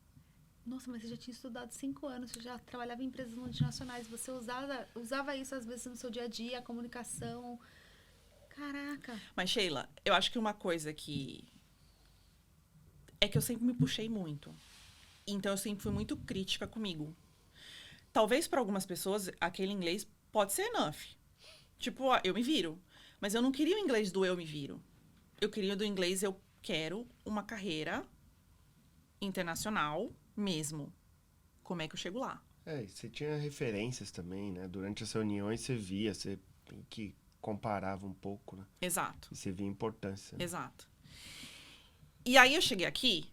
Nossa, mas você já tinha estudado 5 anos, você já trabalhava em empresas multinacionais, você usava isso às vezes no seu dia a dia, a comunicação. Caraca. Mas, Sheila, eu acho que uma coisa que... É que eu sempre me puxei muito. Então, eu sempre fui muito crítica comigo. Talvez para algumas pessoas, aquele inglês pode ser enough. Tipo, eu me viro. Mas eu não queria o inglês do eu me viro. Eu queria do inglês, eu quero uma carreira internacional mesmo. Como é que eu chego lá? E você tinha referências também, né? Durante as reuniões você via, você que comparava um pouco, né? Exato. E você via a importância. Né? Exato. E aí eu cheguei aqui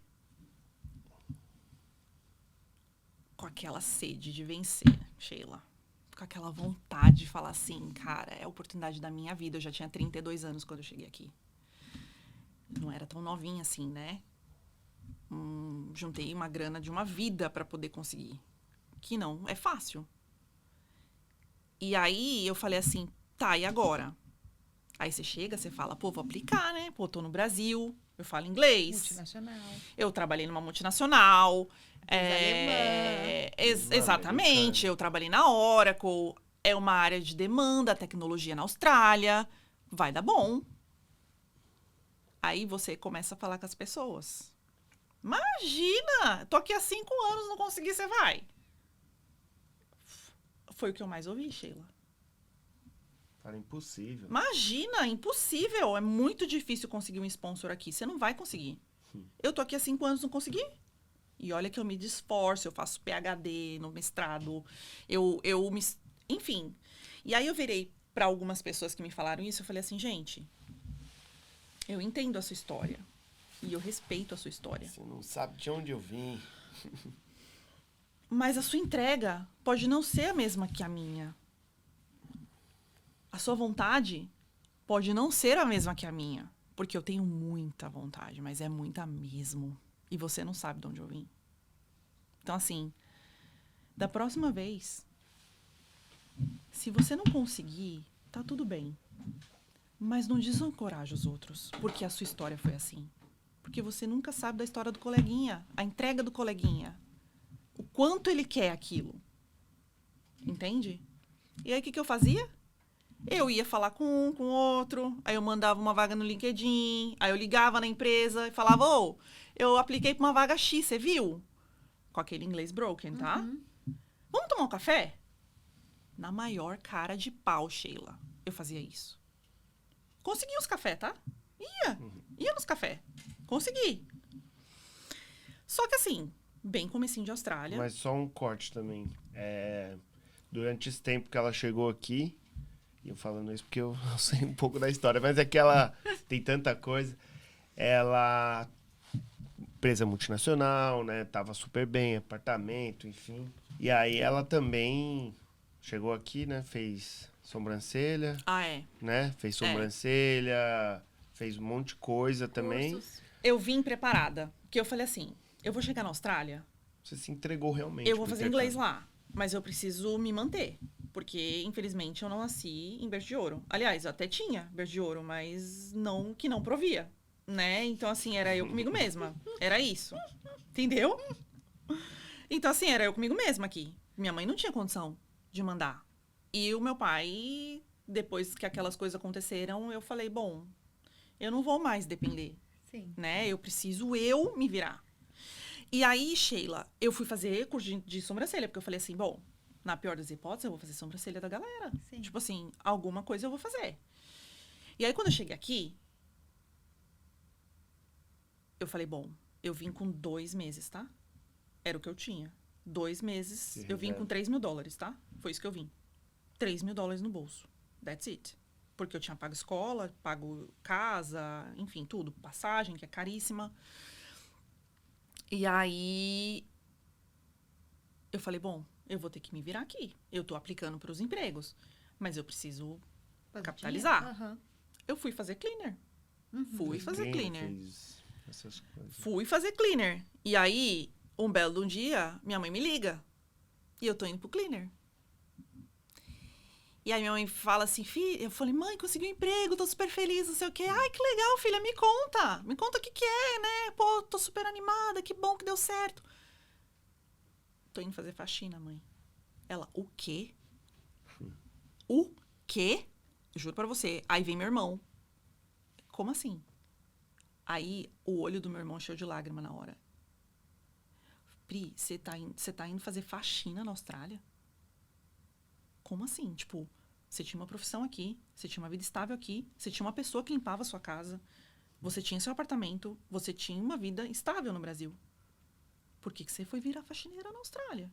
com aquela sede de vencer, Sheila. Com aquela vontade de falar assim, cara, é a oportunidade da minha vida. Eu já tinha 32 anos quando eu cheguei aqui. Não era tão novinha assim, né? Juntei uma grana de uma vida para poder conseguir. Que não é fácil. E aí eu falei assim, tá, e agora? Aí você chega, você fala, pô, vou aplicar, né? Pô, tô no Brasil, eu falo inglês. Multinacional. Eu trabalhei numa multinacional. Alemã. Exatamente. Eu trabalhei na Oracle. É uma área de demanda, tecnologia na Austrália. Vai dar bom. Aí você começa a falar com as pessoas. Imagina! Tô aqui há 5 anos, não consegui, você vai. Foi o que eu mais ouvi, Sheila. Era impossível. Imagina, impossível. É muito difícil conseguir um sponsor aqui. Você não vai conseguir. Eu tô aqui há 5 anos, não consegui. E olha que eu me esforço, eu faço PhD no mestrado. Enfim. E aí eu virei para algumas pessoas que me falaram isso, eu falei assim, gente, eu entendo a sua história. E eu respeito a sua história. Você não sabe de onde eu vim. Mas a sua entrega pode não ser a mesma que a minha. A sua vontade pode não ser a mesma que a minha. Porque eu tenho muita vontade, mas é muita mesmo. E você não sabe de onde eu vim. Então, assim, da próxima vez, se você não conseguir, tá tudo bem. Mas não desencoraje os outros, porque a sua história foi assim. Porque você nunca sabe da história do coleguinha, a entrega do coleguinha. O quanto ele quer aquilo. Entende? E aí, o que eu fazia? Eu ia falar com um, com outro, aí eu mandava uma vaga no LinkedIn, aí eu ligava na empresa e falava, eu apliquei para uma vaga X, você viu? Com aquele inglês broken, tá? Vamos tomar um café? Na maior cara de pau, Sheila, eu fazia isso. Consegui os cafés, tá? Ia nos cafés. Consegui. Só que assim, bem comecinho de Austrália. Mas só um corte também. Durante esse tempo que ela chegou aqui, e eu falando isso porque eu sei um pouco da história, mas é que ela tem tanta coisa. Ela, empresa multinacional, né? Tava super bem, apartamento, enfim. E aí ela também chegou aqui, né? Fez sobrancelha, né? Fez sobrancelha, fez um monte de coisa também. Cursos. Eu vim preparada. Porque eu falei assim, eu vou chegar na Austrália, Você se entregou realmente. eu vou pro fazer intercâmbio. inglês lá. Mas eu preciso me manter. Porque, infelizmente, eu não nasci em berço de ouro. Aliás, eu até tinha berço de ouro, mas que não provia, né? Então, assim, era eu comigo mesma. Era isso. Entendeu? Então, assim, era eu comigo mesma aqui. Minha mãe não tinha condição de mandar. E o meu pai, depois que aquelas coisas aconteceram, eu falei, bom, eu não vou mais depender, Sim. né? Eu preciso eu me virar. E aí, Sheila, eu fui fazer curso de sobrancelha, porque eu falei assim, bom, na pior das hipóteses, eu vou fazer sobrancelha da galera. Sim. Tipo assim, alguma coisa eu vou fazer. E aí, quando eu cheguei aqui, eu falei, bom, eu vim com 2 meses, tá? Era o que eu tinha. 2 meses, Que eu vim com reserva. $3.000, tá? Foi isso que eu vim. $3.000 no bolso. That's it. Porque eu tinha pago escola, pago casa, enfim, tudo. Passagem, que é caríssima. E aí, eu falei, bom, eu vou ter que me virar aqui. Eu tô aplicando para os empregos, mas eu preciso capitalizar. Aham. Eu fui fazer cleaner. Uhum. Fui fazer cleaner. Fez essas coisas. Fui fazer cleaner. E aí, um belo dia, minha mãe me liga. E eu tô indo pro cleaner. E aí minha mãe fala assim, filha, eu falei, mãe, consegui um emprego, tô super feliz, não sei o quê. Ai, que legal, filha, me conta. Me conta o que que é, né? Pô, tô super animada, que bom que deu certo. Tô indo fazer faxina, mãe. Ela, o quê? O quê? Juro pra você. Aí vem meu irmão. Como assim? Aí o olho do meu irmão encheu de lágrima na hora. Pri, você tá indo fazer faxina na Austrália? Como assim? Tipo, você tinha uma profissão aqui, você tinha uma vida estável aqui, você tinha uma pessoa que limpava a sua casa, você tinha seu apartamento, você tinha uma vida estável no Brasil. Por que você foi virar faxineira na Austrália?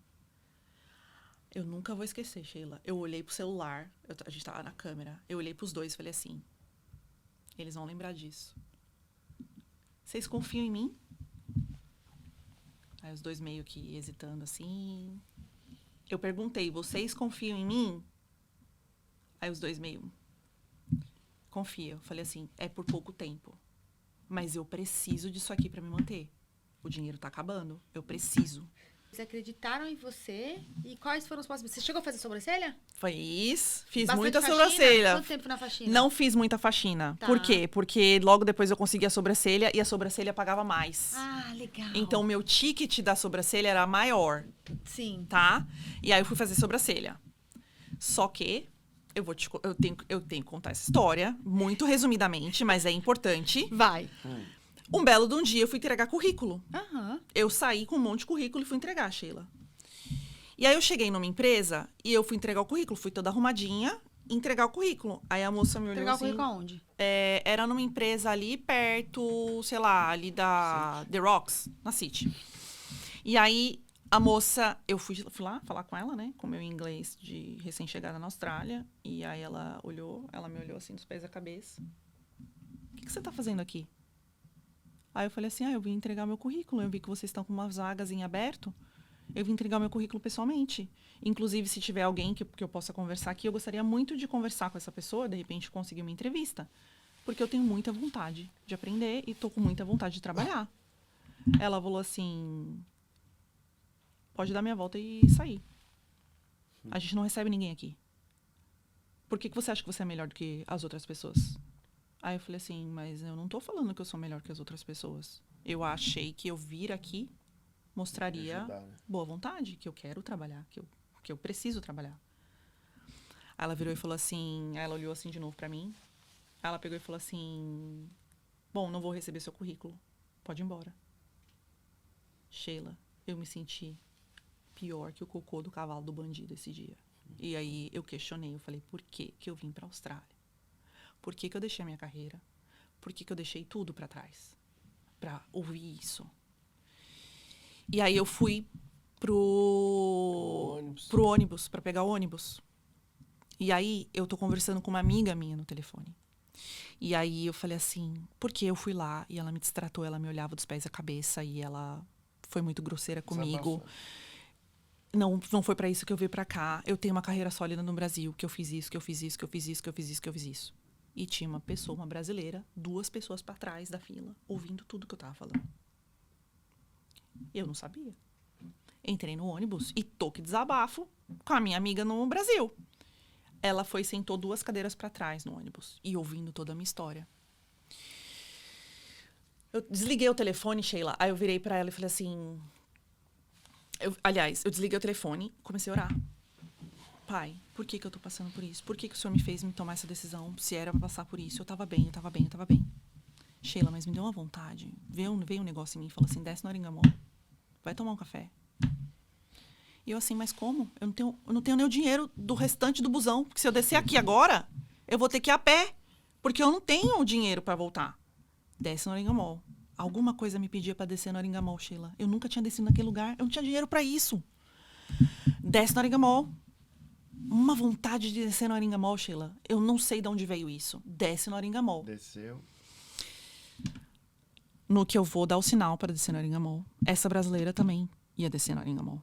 Eu nunca vou esquecer, Sheila. Eu olhei pro celular, a gente tava na câmera, eu olhei pros dois e falei assim, eles vão lembrar disso. Vocês confiam em mim? Aí os dois meio que hesitando assim. Eu perguntei, vocês confiam em mim? Aí os dois meio, confia. Eu falei assim, é por pouco tempo. Mas eu preciso disso aqui pra me manter. O dinheiro tá acabando, eu preciso. Eles acreditaram em você. E quais foram os próximos? Você chegou a fazer sobrancelha? Fiz Bastante muita faxina? sobrancelha. Quanto tempo na faxina? Não fiz muita faxina. Tá. Por quê? Porque logo depois eu consegui a sobrancelha e a sobrancelha pagava mais. Ah, legal. Então, meu ticket da sobrancelha era maior, Sim. tá? E aí eu fui fazer sobrancelha. Só que eu tenho que contar essa história, muito resumidamente, mas é importante. Vai. Um belo de um dia eu fui entregar currículo. Aham. Eu saí com um monte de currículo e fui entregar, Sheila. E aí eu cheguei numa empresa e eu fui entregar o currículo, fui toda arrumadinha, entregar o currículo. Aí a moça me olhou Entregar o assim... currículo aonde? Era numa empresa ali perto, sei lá, ali da The Rocks, na City. E aí, a moça, eu fui lá falar com ela, né? Com meu inglês de recém-chegada na Austrália. E aí ela me olhou assim dos pés à cabeça. O que você tá fazendo aqui? Aí eu falei assim, eu vim entregar meu currículo. Eu vi que vocês estão com umas vagas em aberto. Eu vim entregar meu currículo pessoalmente. Inclusive, se tiver alguém que eu possa conversar aqui, eu gostaria muito de conversar com essa pessoa, de repente conseguir uma entrevista. Porque eu tenho muita vontade de aprender e tô com muita vontade de trabalhar. Ela falou assim, pode dar minha volta e sair. A gente não recebe ninguém aqui. Por que você acha que você é melhor do que as outras pessoas? Aí eu falei assim, mas eu não tô falando que eu sou melhor que as outras pessoas. Eu achei que eu vir aqui mostraria Ajudar, né? boa vontade, que eu quero trabalhar, que eu preciso trabalhar. Aí ela virou e falou assim, aí ela olhou assim de novo pra mim. Aí ela pegou e falou assim, bom, não vou receber seu currículo, pode ir embora. Sheila, eu me senti pior que o cocô do cavalo do bandido esse dia. E aí eu questionei, eu falei, por que eu vim pra Austrália? Por que eu deixei a minha carreira? Por que eu deixei tudo pra trás? Pra ouvir isso. E aí eu fui pro ônibus, pra pegar o ônibus. E aí eu tô conversando com uma amiga minha no telefone. E aí eu falei assim, porque eu fui lá e ela me destratou, ela me olhava dos pés à cabeça e ela foi muito grosseira comigo. Não foi pra isso que eu vim pra cá. Eu tenho uma carreira sólida no Brasil, que eu fiz isso, que eu fiz isso, que eu fiz isso, que eu fiz isso, que eu fiz isso. E tinha uma pessoa, uma brasileira, 2 pessoas pra trás da fila, ouvindo tudo que eu tava falando. Eu não sabia. Entrei no ônibus e tô que desabafo com a minha amiga no Brasil. Ela foi e sentou 2 cadeiras pra trás no ônibus e ouvindo toda a minha história. Eu desliguei o telefone, Sheila, aí eu virei pra ela e falei assim... eu desliguei o telefone, comecei a orar. Pai, por que eu tô passando por isso? Por que o senhor me fez me tomar essa decisão? Se era pra passar por isso, eu tava bem. Sheila, mas me deu uma vontade. Veio um negócio em mim e falou assim, desce no Aringamó, vai tomar um café. E eu assim, mas como? Eu não tenho nem o dinheiro do restante do busão, porque se eu descer aqui agora, eu vou ter que ir a pé, porque eu não tenho o dinheiro pra voltar. Desce no Aringamó. Alguma coisa me pedia pra descer no Aringamó, Sheila. Eu nunca tinha descido naquele lugar, eu não tinha dinheiro pra isso. Desce no Aringamó. uma vontade de descer no Aringa Mall, Sheila. Eu não sei de onde veio isso. Desce no Aringa Mall. Desceu. No que eu vou dar o sinal para descer no Aringa Mall, essa brasileira também ia descer no Aringa Mall.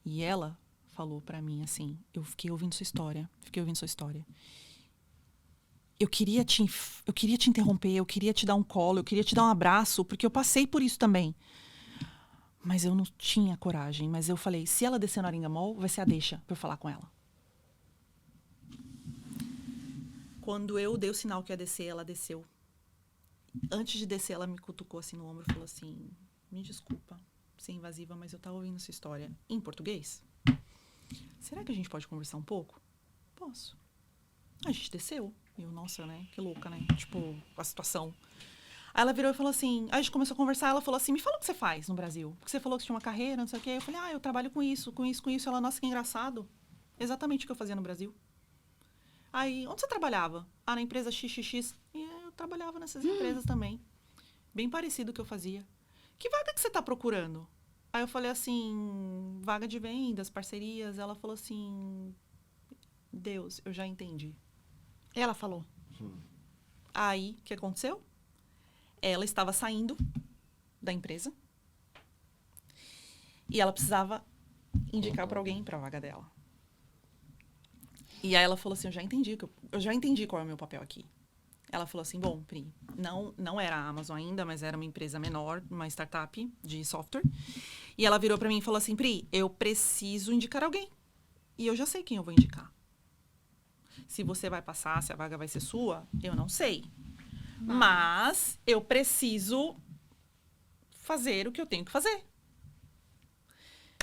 E ela falou pra mim assim, eu fiquei ouvindo sua história. Eu queria te interromper, eu queria te dar um colo, eu queria te dar um abraço, porque eu passei por isso também. Mas eu não tinha coragem. Mas eu falei, se ela descer no Aringa Mall, vai ser a deixa pra eu falar com ela. Quando eu dei o sinal que ia descer, ela desceu. Antes de descer, ela me cutucou assim no ombro e falou assim, me desculpa ser invasiva, mas eu tava ouvindo sua história em português. Será que a gente pode conversar um pouco? Posso. A gente desceu. E eu, nossa, né? Que louca, né? Tipo, a situação. Aí ela virou e falou assim, aí a gente começou a conversar, ela falou assim, me fala o que você faz no Brasil. Porque você falou que você tinha uma carreira, não sei o quê. Eu falei, eu trabalho com isso. Ela, nossa, que engraçado. Exatamente o que eu fazia no Brasil. Aí, onde você trabalhava? Na empresa XXX. E eu trabalhava nessas empresas também. Bem parecido o que eu fazia. Que vaga que você tá procurando? Aí eu falei assim, vaga de vendas, parcerias. Ela falou assim, Deus, eu já entendi. Ela falou. Aí, o que aconteceu? Ela estava saindo da empresa e ela precisava indicar para alguém para a vaga dela. E aí ela falou assim, eu já entendi qual é o meu papel aqui. Ela falou assim, bom, Pri, não era a Amazon ainda, mas era uma empresa menor, uma startup de software. E ela virou para mim e falou assim, Pri, eu preciso indicar alguém. E eu já sei quem eu vou indicar. Se você vai passar, se a vaga vai ser sua, eu não sei. Mas eu preciso fazer o que eu tenho que fazer.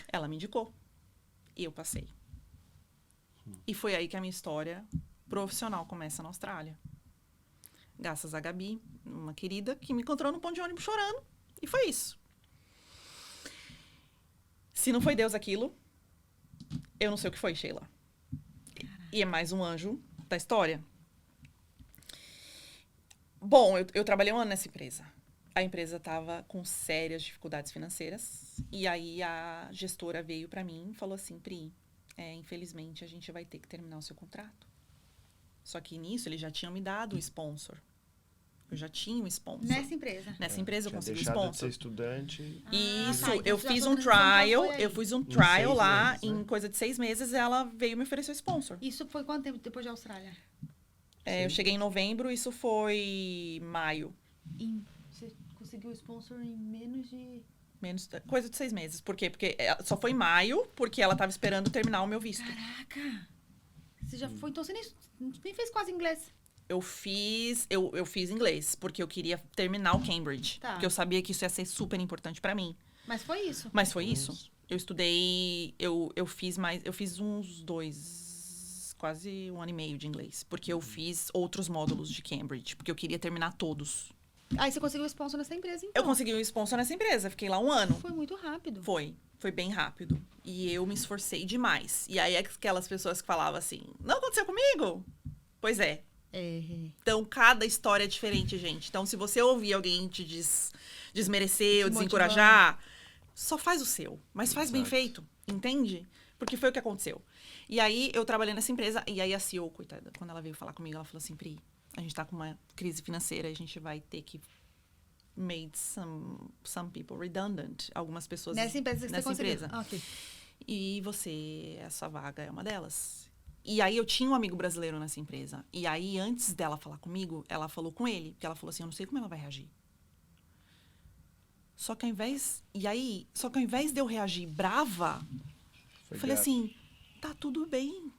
Ela me indicou. E eu passei. E foi aí que a minha história profissional começa na Austrália. Graças a Gabi, uma querida, que me encontrou no ponto de ônibus chorando. E foi isso. Se não foi Deus aquilo, eu não sei o que foi, Sheila. E é mais um anjo da história. Bom, eu trabalhei um ano nessa empresa. A empresa estava com sérias dificuldades financeiras. E aí a gestora veio para mim e falou assim, Pri, infelizmente a gente vai ter que terminar o seu contrato. Só que nisso eles já tinham me dado o sponsor. Eu já tinha um sponsor. Nessa empresa? Nessa empresa eu consegui o deixado sponsor. de ser estudante. Isso, tá. Então eu você fiz já um foi organizando trial. foi aí. Eu fiz um Em trial 6 lá, meses, né? em coisa de 6 meses, ela veio me oferecer o sponsor. Isso foi quanto tempo depois da Austrália? Eu cheguei em novembro, isso foi maio. Você conseguiu o sponsor em menos de... Coisa de 6 meses. Por quê? Porque só foi em maio, porque ela tava esperando terminar o meu visto. Caraca! Você já foi... Então você nem fez quase inglês. Eu fiz inglês, porque eu queria terminar o Cambridge. Tá. Porque eu sabia que isso ia ser super importante pra mim. Mas foi isso. Mas foi isso. Eu estudei, eu fiz uns 2, quase 1 ano e meio de inglês. Porque eu fiz outros módulos de Cambridge, porque eu queria terminar todos. Aí você conseguiu o sponsor nessa empresa, então. Eu consegui um sponsor nessa empresa, fiquei lá 1 ano. Foi muito rápido. Foi bem rápido. E eu me esforcei demais. E aí aquelas pessoas que falavam assim, não aconteceu comigo? Pois é. Então, cada história é diferente, gente. Então, se você ouvir alguém te desmerecer ou desencorajar, só faz o seu. Mas faz bem feito, entende? Porque foi o que aconteceu. E aí, eu trabalhei nessa empresa. E aí, a CEO, coitada, quando ela veio falar comigo, ela falou assim, Pri, a gente tá com uma crise financeira. A gente vai ter que made some people redundant. Algumas pessoas Nessa empresa que você conseguiu. empresa. Ok. E essa vaga é uma delas. E aí, eu tinha um amigo brasileiro nessa empresa. E aí, antes dela falar comigo, ela falou com ele. Porque ela falou assim, eu não sei como ela vai reagir. Só que ao invés de eu reagir brava, eu falei assim, tá tudo bem.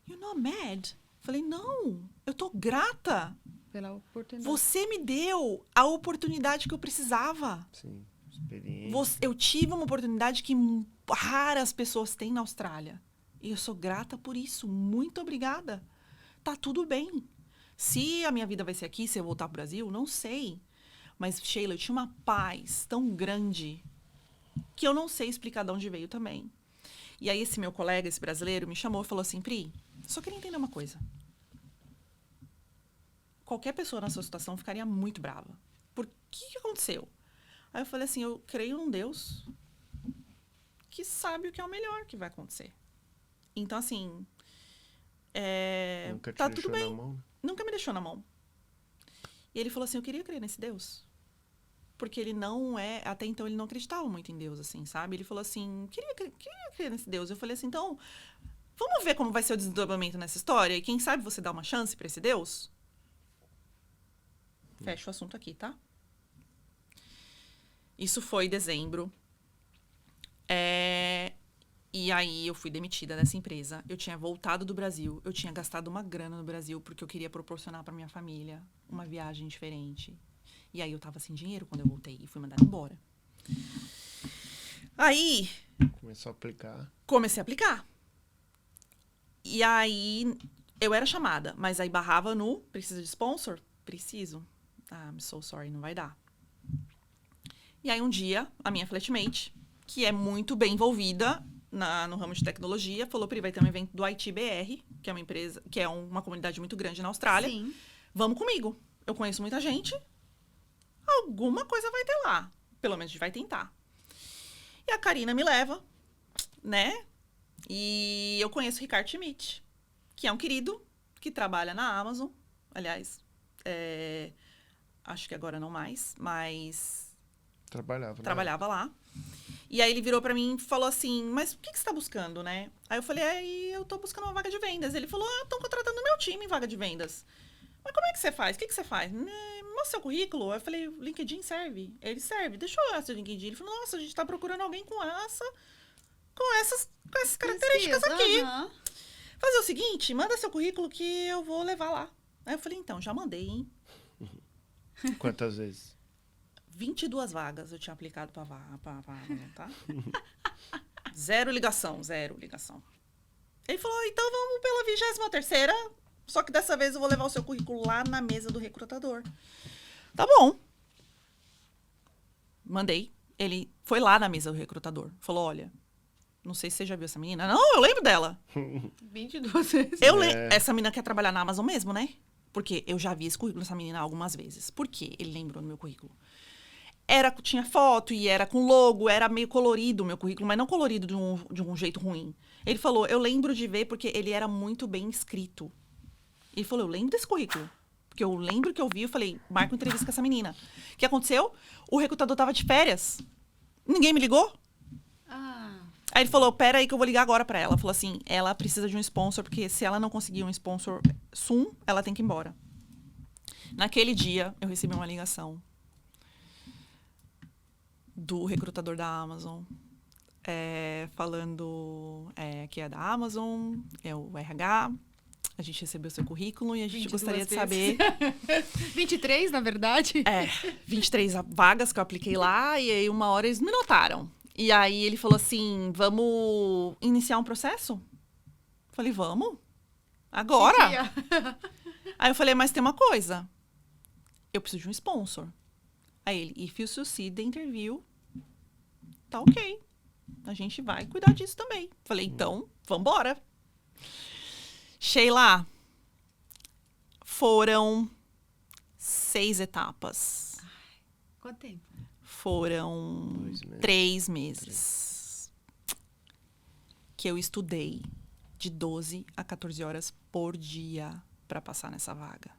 You're not mad. Falei, não, eu tô grata. Pela oportunidade. Você me deu a oportunidade que eu precisava. Sim, experiência. Eu tive uma oportunidade que raras pessoas têm na Austrália. E eu sou grata por isso. Muito obrigada. Tá tudo bem. Se a minha vida vai ser aqui, se eu voltar pro Brasil, não sei. Mas, Sheila, eu tinha uma paz tão grande que eu não sei explicar de onde veio também. E aí, esse meu colega, esse brasileiro, me chamou e falou assim, Pri, só queria entender uma coisa. Qualquer pessoa na sua situação ficaria muito brava. Por que aconteceu? Aí eu falei assim, eu creio num Deus que sabe o que é o melhor que vai acontecer. Então, assim, Nunca te tá deixou tudo bem. na mão? Nunca me deixou na mão. E ele falou assim, eu queria crer nesse Deus. Porque ele não até então ele não acreditava muito em Deus, assim, sabe? Ele falou assim, queria crer nesse Deus. Eu falei assim, então, vamos ver como vai ser o desdobramento nessa história? E quem sabe você dá uma chance pra esse Deus? Fecha o assunto aqui, tá? Isso foi em dezembro. E aí eu fui demitida dessa empresa. Eu tinha voltado do Brasil. Eu tinha gastado uma grana no Brasil porque eu queria proporcionar pra minha família uma viagem diferente. E aí eu tava sem dinheiro quando eu voltei e fui mandada embora. Aí Começou a aplicar. comecei a aplicar. E aí eu era chamada, mas aí barrava no precisa de sponsor? Preciso. Ah, I'm so sorry, não vai dar. E aí um dia, a minha flatmate, que é muito bem envolvida no ramo de tecnologia, falou, Pri, vai ter um evento do ITBR, que é uma empresa, que é uma comunidade muito grande na Austrália. Sim. Vamos comigo. Eu conheço muita gente. Alguma coisa vai ter lá. Pelo menos a gente vai tentar. E a Karina me leva, né? E eu conheço o Ricardo Schmidt, que é um querido, que trabalha na Amazon. Aliás, acho que agora não mais, mas trabalhava lá. E aí ele virou pra mim e falou assim, mas o que você tá buscando, né? Aí eu falei, eu tô buscando uma vaga de vendas. Ele falou, estão contratando meu time em vaga de vendas. Mas como é que você faz? O que você faz? Mostra seu currículo. Eu falei, o LinkedIn serve? Ele serve. Deixa eu olhar seu LinkedIn. Ele falou, nossa, a gente tá procurando alguém com essas características aqui. Uhum. Fazer o seguinte, manda seu currículo que eu vou levar lá. Aí eu falei, então, já mandei, hein? Quantas vezes? 22 vagas eu tinha aplicado pra tá? Zero ligação. Ele falou, então vamos pela 23ª, só que dessa vez eu vou levar o seu currículo lá na mesa do recrutador. Tá bom. Mandei. Ele foi lá na mesa do recrutador. Falou, olha, não sei se você já viu essa menina. Não, eu lembro dela. 22 vezes. Essa menina quer trabalhar na Amazon mesmo, né? Porque eu já vi esse currículo dessa menina algumas vezes. Por quê? Ele lembrou no meu currículo. Tinha foto e era com logo, era meio colorido o meu currículo, mas não colorido de um jeito ruim. Ele falou, eu lembro de ver porque ele era muito bem escrito. Ele falou, eu lembro desse currículo. Porque eu lembro que eu vi, eu falei, marca uma entrevista com essa menina. O que aconteceu? O recrutador tava de férias. Ninguém me ligou. Aí ele falou, pera aí que eu vou ligar agora pra ela. Falou assim, ela precisa de um sponsor, porque se ela não conseguir um sponsor soon, ela tem que ir embora. Naquele dia, eu recebi uma ligação do recrutador da Amazon, falando que é da Amazon, é o RH, a gente recebeu seu currículo e a gente gostaria de saber... 23, na verdade. 23 vagas que eu apliquei lá, e aí uma hora eles me notaram. E aí ele falou assim, vamos iniciar um processo? Falei, vamos? Agora? Aí eu falei, mas tem uma coisa, eu preciso de um sponsor. Aí ele, if you succeed the interview, tá ok. A gente vai cuidar disso também. Falei, então, vambora. Sheila, foram 6 etapas. Quanto tempo? Foram 2 meses. 3 meses. Que eu estudei de 12 a 14 horas por dia pra passar nessa vaga.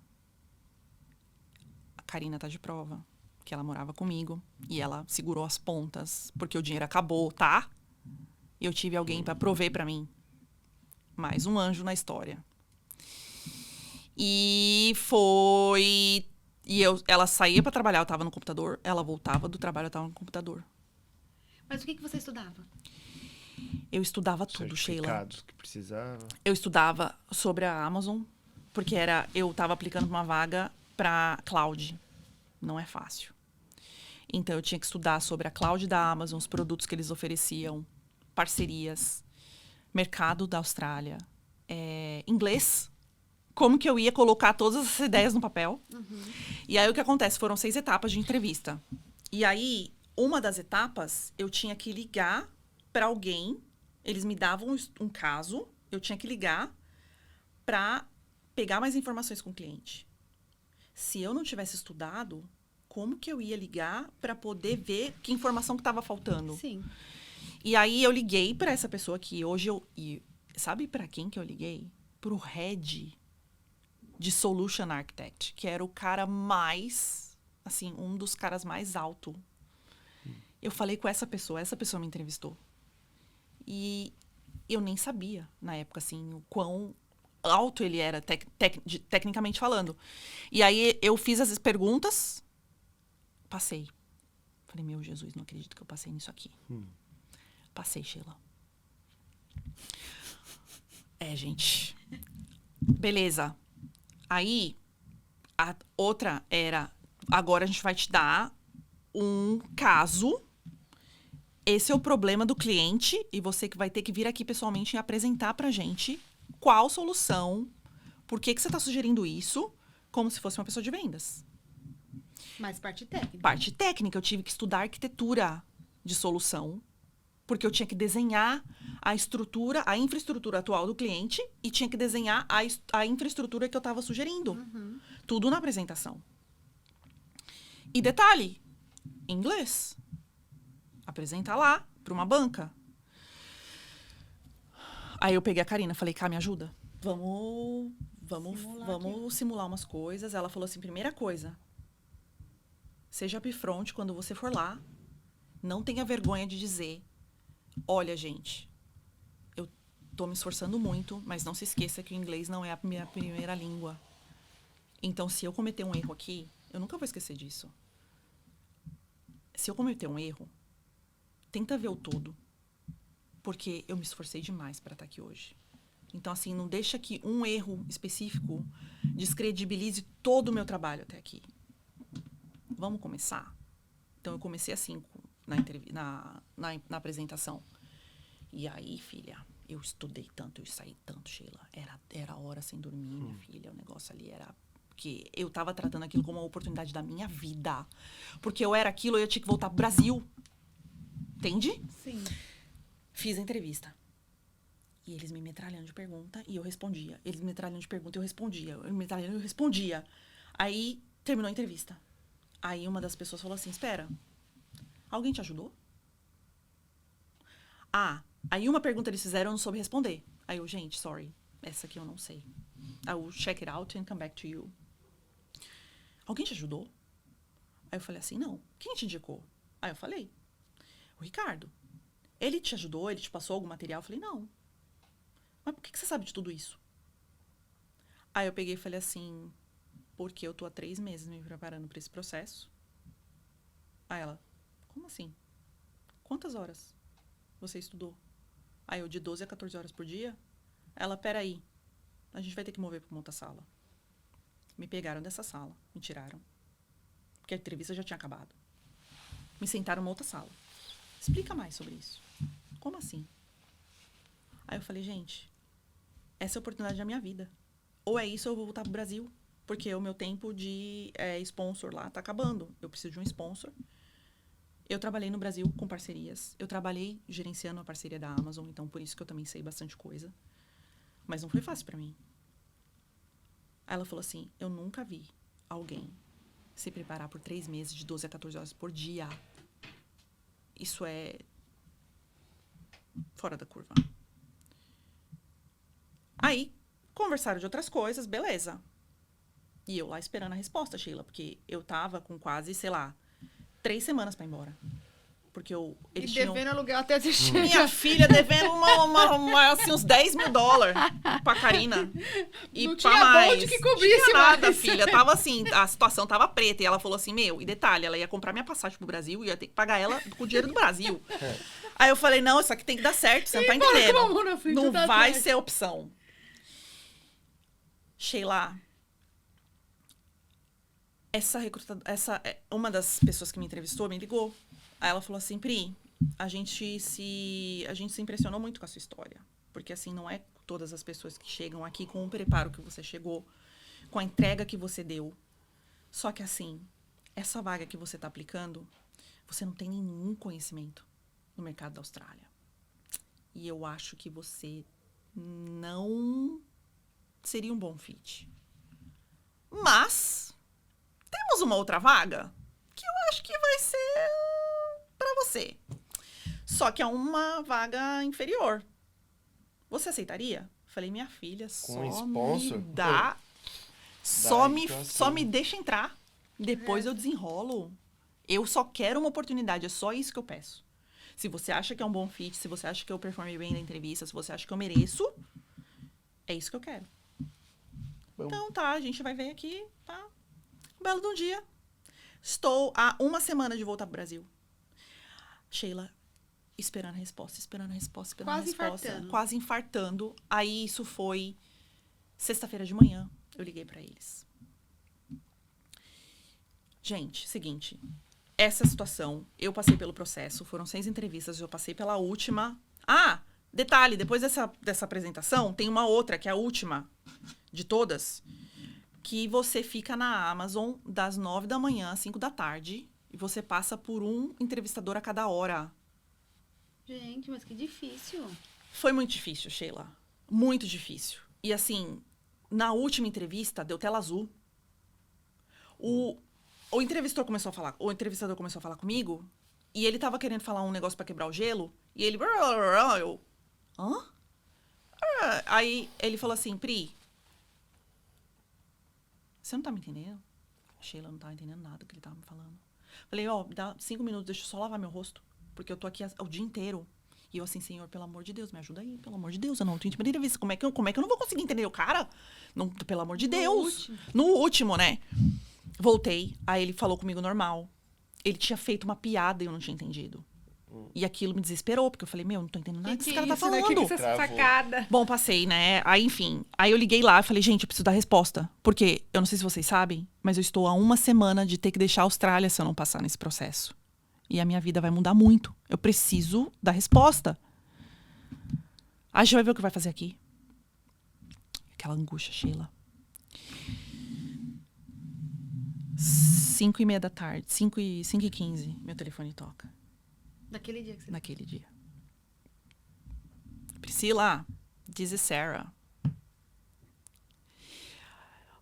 A Karina tá de prova. Que ela morava comigo e ela segurou as pontas porque o dinheiro acabou, tá? E eu tive alguém pra prover pra mim. Mais um anjo na história. E foi... ela saía pra trabalhar, eu tava no computador. Ela voltava do trabalho, eu tava no computador. Mas o que você estudava? Eu estudava tudo, Sheila. Certificados que precisava. Eu estudava sobre a Amazon, porque eu tava aplicando pra uma vaga pra cloud. Não é fácil. Então, eu tinha que estudar sobre a cloud da Amazon, os produtos que eles ofereciam, parcerias, mercado da Austrália, inglês, como que eu ia colocar todas essas ideias no papel. E aí, o que acontece? Foram 6 etapas de entrevista. E aí, uma das etapas, eu tinha que ligar para alguém, eles me davam um caso, eu tinha que ligar para pegar mais informações com o cliente. Se eu não tivesse estudado, como que eu ia ligar para poder ver que informação que estava faltando? Sim. E aí eu liguei para essa pessoa que hoje Sabe para quem que eu liguei? Pro head de Solution Architect, que era o cara mais, assim, um dos caras mais alto. Eu falei com essa pessoa me entrevistou. E eu nem sabia, na época, assim, o quão alto ele era, tecnicamente falando. E aí eu fiz as perguntas, passei. Falei, meu Jesus, não acredito que eu passei nisso aqui. Passei, Sheila. Gente. Beleza. Aí, a outra era, agora a gente vai te dar um caso. Esse é o problema do cliente e você que vai ter que vir aqui pessoalmente e apresentar pra gente qual solução, por que você tá sugerindo isso, como se fosse uma pessoa de vendas. Mas parte técnica. Parte técnica, eu tive que estudar arquitetura de solução, porque eu tinha que desenhar a estrutura, a infraestrutura atual do cliente e tinha que desenhar a infraestrutura que eu estava sugerindo. Tudo na apresentação. E detalhe, inglês. Apresenta lá para uma banca. Aí eu peguei a Karina, falei, Cá, me ajuda? Vamos simular umas coisas. Ela falou assim, primeira coisa, seja upfront quando você for lá. Não tenha vergonha de dizer, olha, gente, eu tô me esforçando muito, mas não se esqueça que o inglês não é a minha primeira língua. Então, se eu cometer um erro aqui, eu nunca vou esquecer disso. Se eu cometer um erro, tenta ver o todo. Porque eu me esforcei demais para estar aqui hoje. Então, assim, não deixa que um erro específico descredibilize todo o meu trabalho até aqui. Vamos começar? Então, eu comecei assim, na apresentação. E aí, filha, eu estudei tanto, eu saí tanto, Sheila. Era hora sem dormir, minha filha. O negócio ali era... Porque eu estava tratando aquilo como uma oportunidade da minha vida. Porque eu era aquilo, eu tinha que voltar pro Brasil. Entende? Sim. Fiz a entrevista. E eles me metralhando de pergunta e eu respondia. Eles me metralhando de pergunta e eu respondia. Eu me metralhando e eu respondia. Aí, terminou a entrevista. Aí, uma das pessoas falou assim, espera, alguém te ajudou? Aí uma pergunta eles fizeram, eu não soube responder. Aí eu, gente, sorry, essa aqui eu não sei. I will check it out and come back to you. Alguém te ajudou? Aí eu falei assim, não. Quem te indicou? Aí eu falei, o Ricardo. Ele te ajudou? Ele te passou algum material? Eu falei, não. Mas por que você sabe de tudo isso? Aí eu peguei e falei assim, porque eu tô há 3 meses me preparando para esse processo. Aí ela, como assim? Quantas horas você estudou? Aí eu, de 12 a 14 horas por dia? Ela, peraí, a gente vai ter que mover para uma outra sala. Me pegaram dessa sala, me tiraram. Porque a entrevista já tinha acabado. Me sentaram numa outra sala. Explica mais sobre isso. Como assim? Aí eu falei, gente, essa é a oportunidade da minha vida. Ou é isso ou eu vou voltar pro Brasil. Porque o meu tempo de sponsor lá tá acabando. Eu preciso de um sponsor. Eu trabalhei no Brasil com parcerias. Eu trabalhei gerenciando a parceria da Amazon. Então, por isso que eu também sei bastante coisa. Mas não foi fácil pra mim. Aí ela falou assim, eu nunca vi alguém se preparar por 3 meses de 12 a 14 horas por dia. Isso é fora da curva. Aí, conversaram de outras coisas, beleza. E eu lá esperando a resposta, Sheila, porque eu tava com quase, sei lá, 3 semanas pra ir embora. Porque eles devendo tinham... aluguel até você chegar. Minha filha devendo assim, uns $10 mil pra Karina. E não pra tinha mais. bonde que cobrisse, tinha nada, mais. filha. Tava assim, a situação tava preta. E ela falou assim, e detalhe, ela ia comprar minha passagem pro Brasil e ia ter que pagar ela com o dinheiro do Brasil. Aí eu falei, não, isso aqui tem que dar certo, você não tá entendendo. Não vai ser opção. Sheila, uma das pessoas que me entrevistou me ligou. Aí ela falou assim, Pri, a gente se impressionou muito com a sua história. Porque, assim, não é todas as pessoas que chegam aqui com o preparo que você chegou, com a entrega que você deu. Só que, assim, essa vaga que você está aplicando, você não tem nenhum conhecimento no mercado da Austrália. E eu acho que você não seria um bom fit. Mas temos uma outra vaga que eu acho que vai ser para você. Só que é uma vaga inferior. Você aceitaria? Falei, minha filha, só sponsor? me dá... Só então, me deixa entrar. Depois eu desenrolo. Eu só quero uma oportunidade. É só isso que eu peço. Se você acha que é um bom fit, se você acha que eu performei bem na entrevista, se você acha que eu mereço, é isso que eu quero. Bom. Então tá, a gente vai ver aqui, tá? Um belo de um dia. Estou há uma semana de voltar pro Brasil. Sheila, esperando a resposta, esperando a resposta, esperando Quase a resposta. infartando. Quase infartando. Aí isso foi sexta-feira de manhã. Eu liguei pra eles. Gente, seguinte. Essa situação, eu passei pelo processo. Foram 6 entrevistas, eu passei pela última. Ah, detalhe, depois dessa apresentação, tem uma outra, que é a última de todas, que você fica na Amazon das 9 da manhã às 5 da tarde e você passa por um entrevistador a cada hora. Gente, mas que difícil. Foi muito difícil, Sheila. Muito difícil. E assim, na última entrevista, deu tela azul. O entrevistador começou a falar comigo e ele tava querendo falar um negócio pra quebrar o gelo e ele... Eu... Hã? Aí ele falou assim, Pri, você não tá me entendendo? A Sheila não tá entendendo nada que ele tava me falando. Falei, dá 5 minutos, deixa eu só lavar meu rosto, porque eu tô aqui o dia inteiro. E eu assim, Senhor, pelo amor de Deus, me ajuda aí, pelo amor de Deus, eu não tô entendendo entrevista. Como é que eu não vou conseguir entender o cara? Não, pelo amor de Deus. No último, né? Voltei, aí ele falou comigo normal. Ele tinha feito uma piada e eu não tinha entendido. E aquilo me desesperou, porque eu falei, não tô entendendo nada que esse cara tá falando. Que essa sacada? Bom, passei, né? Aí, enfim. Aí eu liguei lá e falei, gente, eu preciso dar resposta. Porque, eu não sei se vocês sabem, mas eu estou há uma semana de ter que deixar a Austrália se eu não passar nesse processo. E a minha vida vai mudar muito. Eu preciso da resposta. Aí a gente vai ver o que vai fazer aqui. Aquela angústia, Sheila. 5:30 da tarde, 5:15, meu telefone toca. Naquele dia que você... Naquele dia. Priscila, diz Sarah.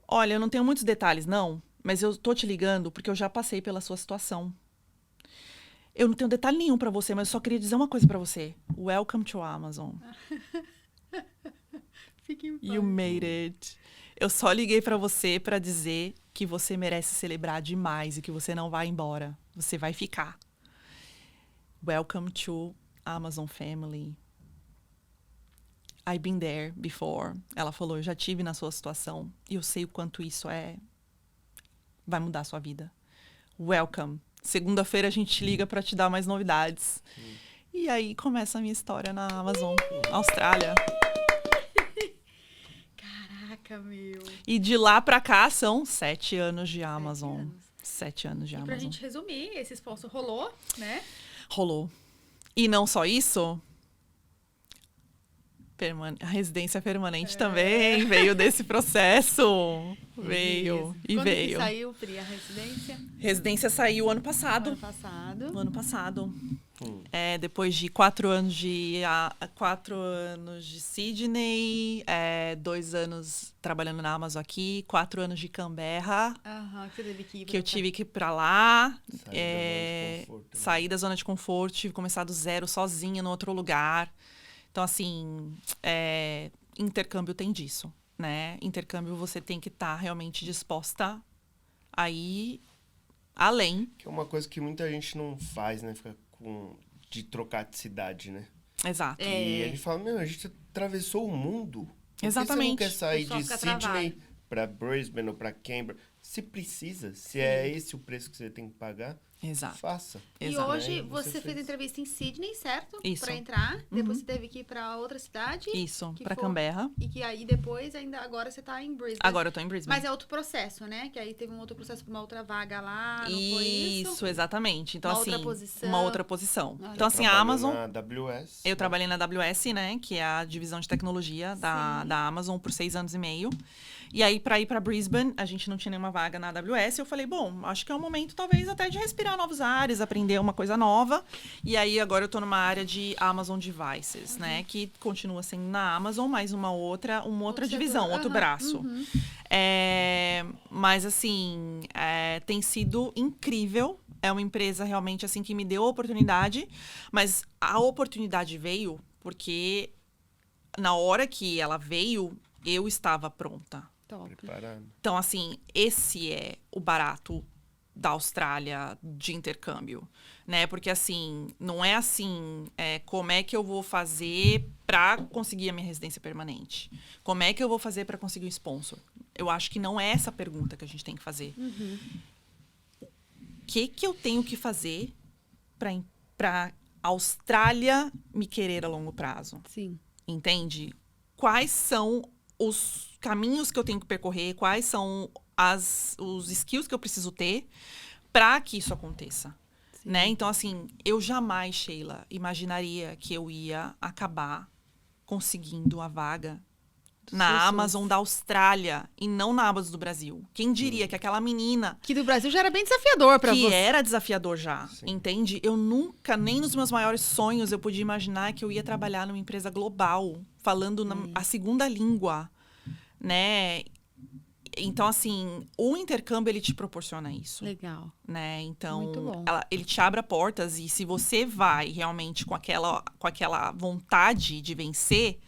Olha, eu não tenho muitos detalhes, não, mas eu tô te ligando porque eu já passei pela sua situação. Eu não tenho detalhe nenhum pra você, mas eu só queria dizer uma coisa pra você. Welcome to Amazon. Fique em paz. You made it. Eu só liguei pra você pra dizer que você merece celebrar demais e que você não vai embora. Você vai ficar. Welcome to Amazon family. I've been there before. Ela falou, eu já tive na sua situação e eu sei o quanto isso vai mudar a sua vida. Welcome. Segunda-feira a gente liga pra te dar mais novidades. E aí começa a minha história na Amazon, Austrália. Caraca, meu. E de lá pra cá são 7 anos de Amazon. 7 anos de E Amazon. pra gente resumir, esse sponsor rolou, né? Rolou. E não só isso, a residência permanente também veio desse processo. Veio. E Quando veio. que saiu, Pri, a residência? Residência saiu ano passado. Ano passado. Depois de 4 anos de Sydney, 2 anos trabalhando na Amazon aqui, 4 anos de Canberra. Aham, que você teve que ir. Que eu tive que ir pra lá, Sair sair da da zona de conforto, zona de conforto, tive que começar do zero, sozinha, no outro lugar. Então, assim, intercâmbio tem disso, né? Intercâmbio você tem que estar realmente disposta a ir além. Que é uma coisa que muita gente não faz, né? Fica de trocar de cidade, né? Exato. E ele fala, a gente atravessou o mundo. Por que Exatamente. você não quer sair O pessoal de fica Sydney travado. pra Brisbane ou pra Canberra? Se precisa, se é esse o preço que você tem que pagar, Exato. faça. E Exato. hoje Né? você Você fez fez. entrevista em Sydney, certo? Isso. Pra entrar. Depois você teve que ir pra outra cidade. Isso, que pra foi- Canberra. E que aí depois, agora você tá em Brisbane. Agora eu tô em Brisbane. Mas é outro processo, né? Que aí teve um outro processo pra uma outra vaga lá, não foi isso? Isso, exatamente. Então, Uma assim, outra posição. uma outra posição. Olha. Então, assim, a Trabalhou Amazon... na AWS. Eu trabalhei na AWS, né? Que é a divisão de tecnologia da Amazon por 6 anos e meio. E aí, pra ir pra Brisbane, a gente não tinha nenhuma vaga na AWS. Eu falei, bom, acho que é um momento, talvez, até de respirar novos ares, aprender uma coisa nova. E aí, agora eu tô numa área de Amazon Devices, né? Que continua sendo na Amazon, mas uma outra Outro divisão, setor. outro Aham, braço. Mas, assim, tem sido incrível. É uma empresa realmente, assim, que me deu a oportunidade. Mas a oportunidade veio porque na hora que ela veio, eu estava pronta. Top. Preparado. Então, assim, esse é o barato da Austrália de intercâmbio, né? Porque, assim, não é assim, como é que eu vou fazer para conseguir a minha residência permanente? Como é que eu vou fazer para conseguir um sponsor? Eu acho que não é essa a pergunta que a gente tem que fazer. O que eu tenho que fazer para a Austrália me querer a longo prazo? Sim. Entende? Quais são os caminhos que eu tenho que percorrer? Quais são os skills que eu preciso ter para que isso aconteça? Né? Então, assim, eu jamais, Sheila, imaginaria que eu ia acabar conseguindo a vaga na Amazon da Austrália e não na Amazon do Brasil. Quem diria que aquela menina... Que do Brasil já era bem desafiador pra você. Que era desafiador já, Sim. entende? Eu nunca, nem nos meus maiores sonhos, eu podia imaginar que eu ia trabalhar numa empresa global, falando a segunda língua, né? Então, assim, o intercâmbio, ele te proporciona isso. Legal. Né? Então, Muito bom. ele te abre portas e se você vai realmente com aquela vontade de vencer,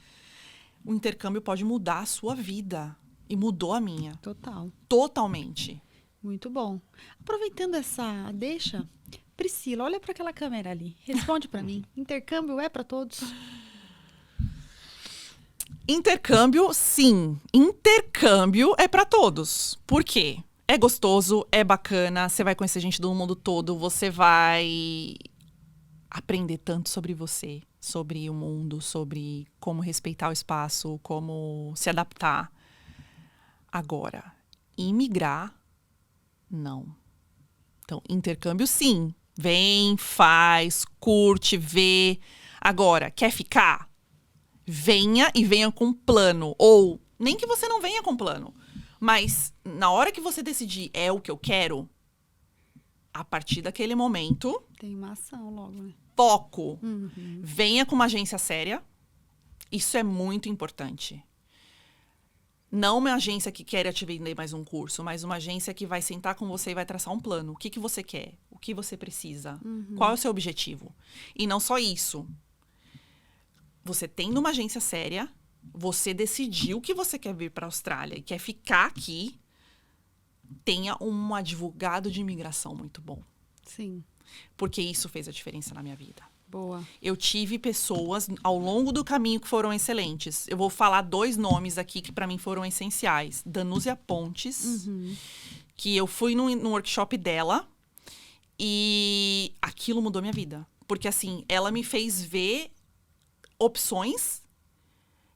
o intercâmbio pode mudar a sua vida. E mudou a minha. Total. Totalmente. Muito bom. Aproveitando essa deixa, Priscila, olha para aquela câmera ali. Responde para mim. Intercâmbio é para todos? Intercâmbio, sim. Intercâmbio é pra todos. Por quê? É gostoso, é bacana, você vai conhecer gente do mundo todo, você vai aprender tanto sobre você, sobre o mundo, sobre como respeitar o espaço, como se adaptar. Agora, imigrar, não. Então, intercâmbio, sim. Vem, faz, curte, vê. Agora, quer ficar? Venha e venha com plano. Ou, nem que você não venha com plano. Mas, na hora que você decidir é o que eu quero, a partir daquele momento, Tem uma ação logo, né? foco. Venha com uma agência séria. Isso é muito importante. Não uma agência que quer te vender mais um curso, mas uma agência que vai sentar com você e vai traçar um plano. O que você quer? O que você precisa? Qual é o seu objetivo? E não só isso. Você tendo uma agência séria, você decidiu que você quer vir para a Austrália e quer ficar aqui, tenha um advogado de imigração muito bom. Sim. Porque isso fez a diferença na minha vida. Boa. Eu tive pessoas ao longo do caminho que foram excelentes. Eu vou falar 2 nomes aqui que para mim foram essenciais. Danúzia Pontes, que eu fui num workshop dela e aquilo mudou minha vida. Porque assim, ela me fez ver opções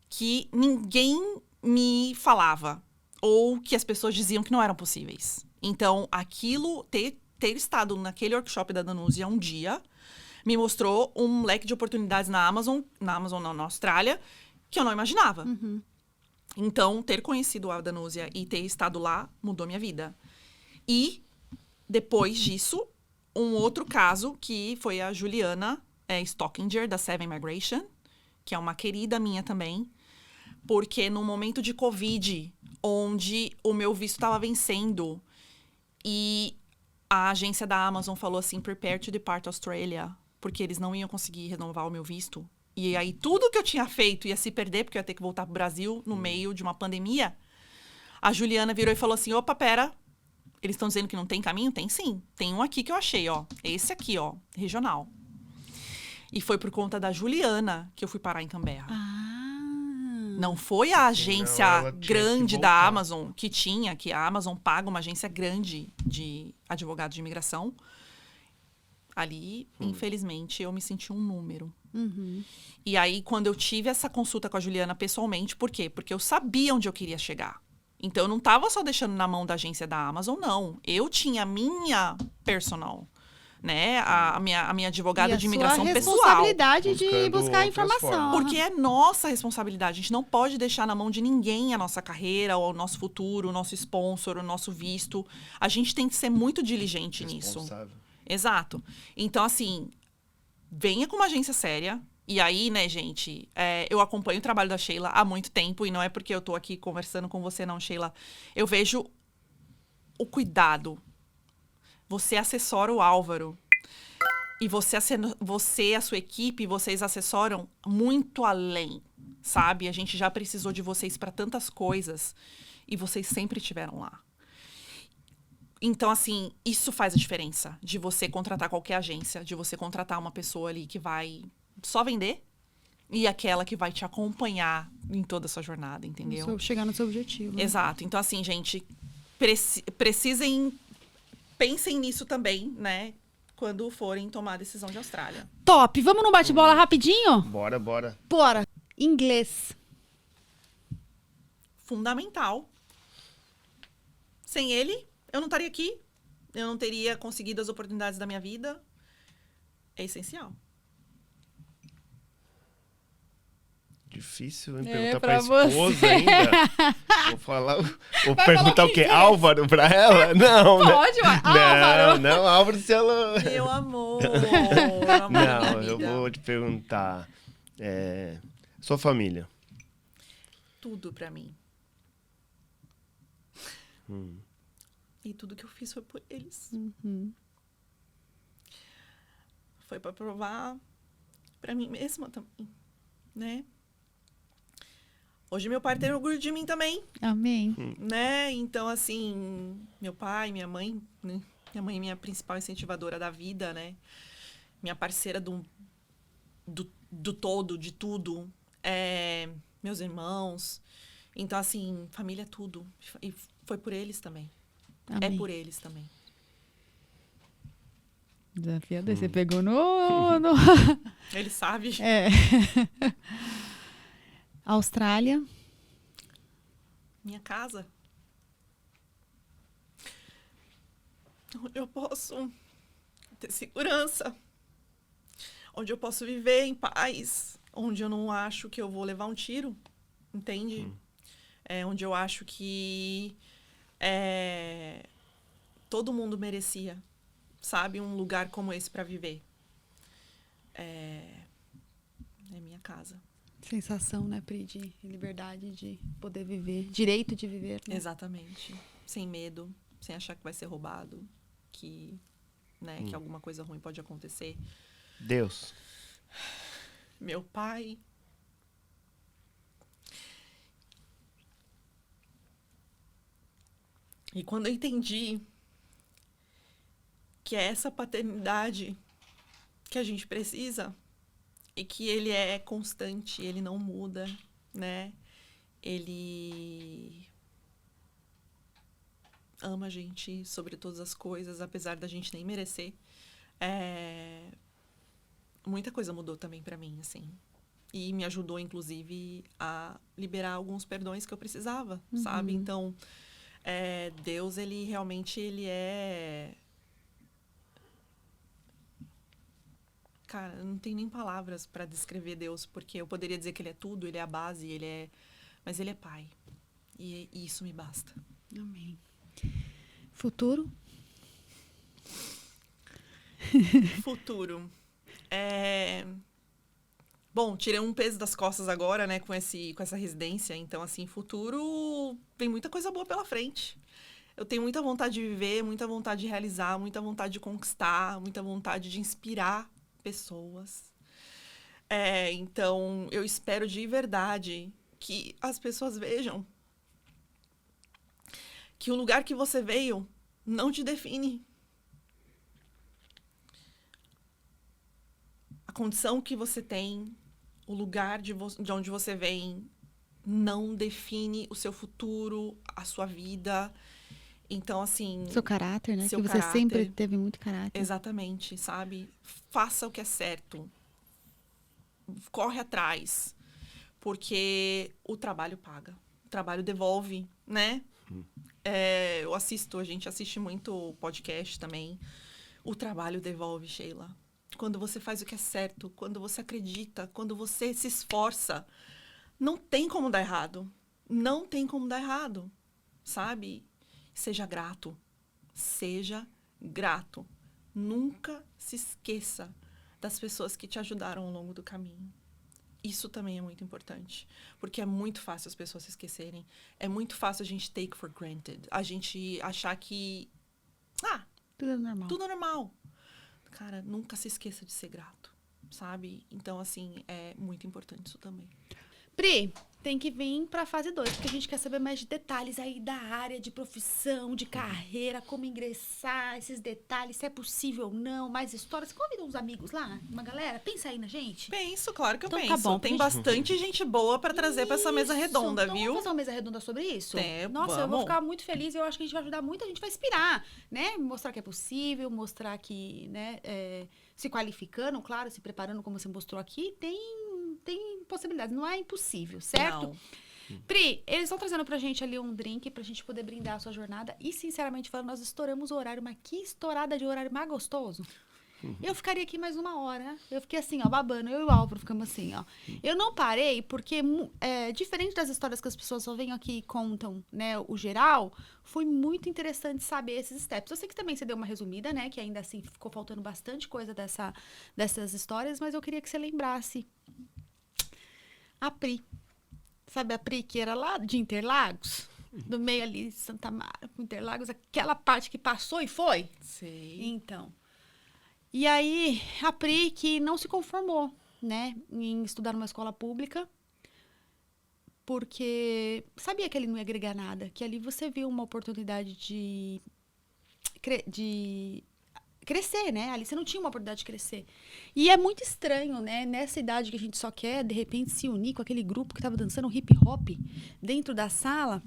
que ninguém me falava ou que as pessoas diziam que não eram possíveis. Então, aquilo, ter estado naquele workshop da Danúzia um dia, me mostrou um leque de oportunidades na Amazon não, na Austrália, que eu não imaginava. Então, ter conhecido a Danúzia e ter estado lá mudou minha vida. E, depois disso, um outro caso que foi a Juliana Stockinger, da Seven Migration, que é uma querida minha também, porque no momento de Covid, onde o meu visto estava vencendo, e a agência da Amazon falou assim, prepare to depart Australia, porque eles não iam conseguir renovar o meu visto. E aí tudo que eu tinha feito ia se perder, porque eu ia ter que voltar pro Brasil no meio de uma pandemia. A Juliana virou e falou assim, opa, pera, eles estão dizendo que não tem caminho? Tem sim, tem um aqui que eu achei, ó, esse aqui, ó, regional. E foi por conta da Juliana que eu fui parar em Canberra. Não foi a agência ela tinha grande que da voltar. Amazon que a Amazon paga uma agência grande de advogados de imigração. Ali, infelizmente, eu me senti um número. E aí, quando eu tive essa consulta com a Juliana pessoalmente, por quê? Porque eu sabia onde eu queria chegar. Então, eu não estava só deixando na mão da agência da Amazon, não. Eu tinha a minha personal, né? A minha advogada de imigração sua pessoal. responsabilidade de Buscando buscar outras informação. formas. Porque é nossa responsabilidade. A gente não pode deixar na mão de ninguém a nossa carreira, o nosso futuro, o nosso sponsor, o nosso visto. A gente tem que ser muito diligente nisso. Responsável. Exato. Então, assim, venha com uma agência séria. E aí, né, gente, eu acompanho o trabalho da Sheila há muito tempo. E não é porque eu tô aqui conversando com você, não, Sheila. Eu vejo o cuidado. Você assessora o Álvaro. E você, a sua equipe, vocês assessoram muito além sabe? A gente já precisou de vocês para tantas coisas e vocês sempre estiveram lá. Então, assim, isso faz a diferença de você contratar qualquer agência, de você contratar uma pessoa ali que vai só vender e aquela que vai te acompanhar em toda a sua jornada, entendeu? Chegar no seu objetivo. Né? Exato. Então, assim, gente, pensem nisso também, né? Quando forem tomar a decisão de Austrália. Top! Vamos no bate-bola rapidinho? Bora. Bora! Inglês. Fundamental. Sem ele, eu não estaria aqui. Eu não teria conseguido as oportunidades da minha vida. É essencial. Difícil, hein? É, Perguntar pra pra esposa você. ainda. Vou falar. Vou Vai perguntar falar o quê? quem Álvaro pra ela? Não, Pode, ué. Álvaro. Não, Álvaro, se ela. Meu amor. Meu amor, Não, minha eu amiga. vou te perguntar. Sua família. Tudo pra mim. E tudo que eu fiz foi por eles. Foi pra provar pra mim mesma também, né? Hoje meu pai tem orgulho de mim também, Amém. né? Então, assim, meu pai, minha mãe, né? Minha mãe é minha principal incentivadora da vida, né? Minha parceira do todo, de tudo. Meus irmãos. Então, assim, família é tudo. E foi por eles também. Amém. É por eles também. Desafiador. Você pegou no... Ele sabe. É. Austrália. Minha casa. Onde eu posso ter segurança. Onde eu posso viver em paz. Onde eu não acho que eu vou levar um tiro. Entende? Onde eu acho que todo mundo merecia, sabe? Um lugar como esse para viver. É minha casa. Sensação, né, Pri, de liberdade de poder viver. Direito de viver. Né? Exatamente. Sem medo, sem achar que vai ser roubado, que alguma coisa ruim pode acontecer. Deus. Meu pai. E quando eu entendi que é essa paternidade que a gente precisa e que ele é constante, ele não muda, né? Ele ama a gente sobre todas as coisas, apesar da gente nem merecer. Muita coisa mudou também pra mim, assim. E me ajudou, inclusive, a liberar alguns perdões que eu precisava, sabe? Então, Deus, ele realmente, ele é... Cara, não tem nem palavras pra descrever Deus, porque eu poderia dizer que ele é tudo, ele é a base, mas ele é pai. E isso me basta. Amém. Futuro? Futuro. Bom, tirei um peso das costas agora, né, com essa residência. Então, assim, futuro tem muita coisa boa pela frente. Eu tenho muita vontade de viver, muita vontade de realizar, muita vontade de conquistar, muita vontade de inspirar pessoas. Então, eu espero de verdade que as pessoas vejam que o lugar que você veio não te define. A condição que você tem, o lugar de onde você vem, não define o seu futuro, a sua vida. Então, assim... Seu caráter, né? Seu que você caráter. sempre teve muito caráter. Exatamente, sabe? Faça o que é certo. Corre atrás. Porque o trabalho paga. O trabalho devolve, né? A gente assiste muito podcast também. O trabalho devolve, Sheila. Quando você faz o que é certo, quando você acredita, quando você se esforça, não tem como dar errado. Não tem como dar errado, sabe? Seja grato. Seja grato. Nunca se esqueça das pessoas que te ajudaram ao longo do caminho. Isso também é muito importante. Porque é muito fácil as pessoas se esquecerem. É muito fácil a gente take for granted. A gente achar que... Tudo é normal. Tudo é normal. Cara, nunca se esqueça de ser grato, sabe? Então, assim, é muito importante isso também. Pri, tem que vir para a fase 2, porque a gente quer saber mais de detalhes aí da área de profissão, de carreira, como ingressar, esses detalhes, se é possível ou não, mais histórias. Você convida uns amigos lá, uma galera? Pensa aí na gente. Penso, claro que eu Então tá penso. bom, Tem gente- bastante gente boa pra trazer pra essa mesa redonda, então, viu? Vamos fazer uma mesa redonda sobre isso? Nossa, eu vamos. vou ficar muito feliz. Eu acho que a gente vai ajudar muito, a gente vai inspirar, né? Mostrar que é possível, mostrar que, né, se qualificando, claro, se preparando como você mostrou aqui, tem possibilidades. Não é impossível, certo? Não. Pri, eles estão trazendo pra gente ali um drink pra gente poder brindar a sua jornada. E, sinceramente falando, nós estouramos o horário. Mas que estourada de horário mais gostoso. Eu ficaria aqui mais 1 hora. Eu fiquei assim, ó, babando. Eu e o Álvaro ficamos assim, ó. Eu não parei porque, diferente das histórias que as pessoas só vêm aqui e contam, né, o geral, foi muito interessante saber esses steps. Eu sei que também você deu uma resumida, né, que ainda assim ficou faltando bastante coisa dessas histórias, mas eu queria que você lembrasse a Pri. Sabe a Pri que era lá de Interlagos? Do meio ali de Santa Mara, Interlagos, aquela parte que passou e foi? Sei. Então. E aí, a Pri que não se conformou, né, em estudar numa escola pública, porque sabia que ele não ia agregar nada, que ali você viu uma oportunidade de crescer, né? Ali você não tinha uma oportunidade de crescer. E é muito estranho, né? Nessa idade que a gente só quer, de repente, se unir com aquele grupo que estava dançando hip hop dentro da sala,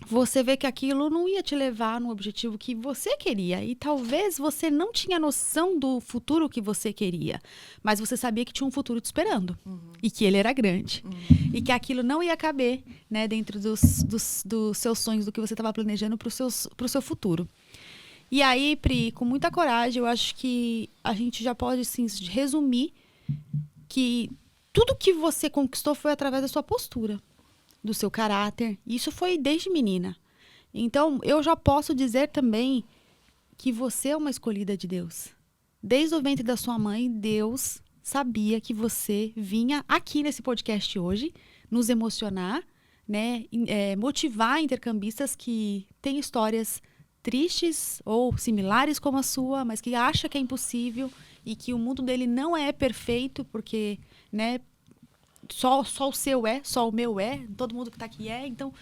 você vê que aquilo não ia te levar no objetivo que você queria. E talvez você não tinha noção do futuro que você queria, mas você sabia que tinha um futuro te esperando. E que ele era grande. E que aquilo não ia caber, né, dentro dos seus sonhos, do que você estava planejando para o seu futuro. E aí, Pri, com muita coragem, eu acho que a gente já pode, assim, resumir que tudo que você conquistou foi através da sua postura, do seu caráter. Isso foi desde menina. Então, eu já posso dizer também que você é uma escolhida de Deus. Desde o ventre da sua mãe, Deus sabia que você vinha aqui nesse podcast hoje nos emocionar, né, motivar intercambistas que têm histórias tristes ou similares como a sua, mas que acha que é impossível e que o mundo dele não é perfeito, porque, né, só o seu só o meu todo mundo que está aqui é. Então,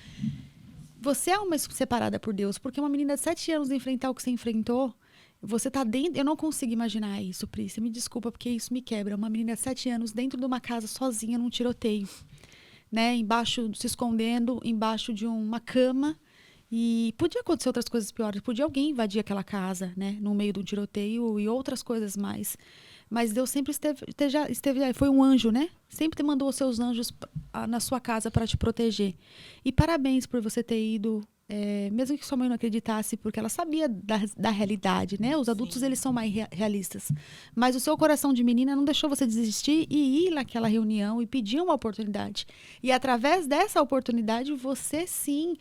você é uma separada por Deus, porque uma menina de 7 anos enfrentar o que você enfrentou, você tá dentro. Eu não consigo imaginar isso, Pri. Você me desculpa, porque isso me quebra. Uma menina de 7 anos dentro de uma casa sozinha num tiroteio, né, embaixo, se escondendo embaixo de uma cama. E podia acontecer outras coisas piores. Podia alguém invadir aquela casa, né, no meio de um tiroteio e outras coisas mais. Mas Deus sempre esteve aí. Foi um anjo, né? Sempre mandou os seus anjos na sua casa para te proteger. E parabéns por você ter ido, mesmo que sua mãe não acreditasse, porque ela sabia da realidade, né? Os adultos, eles são mais realistas. Mas o seu coração de menina não deixou você desistir e ir naquela reunião e pedir uma oportunidade. E através dessa oportunidade, você sim,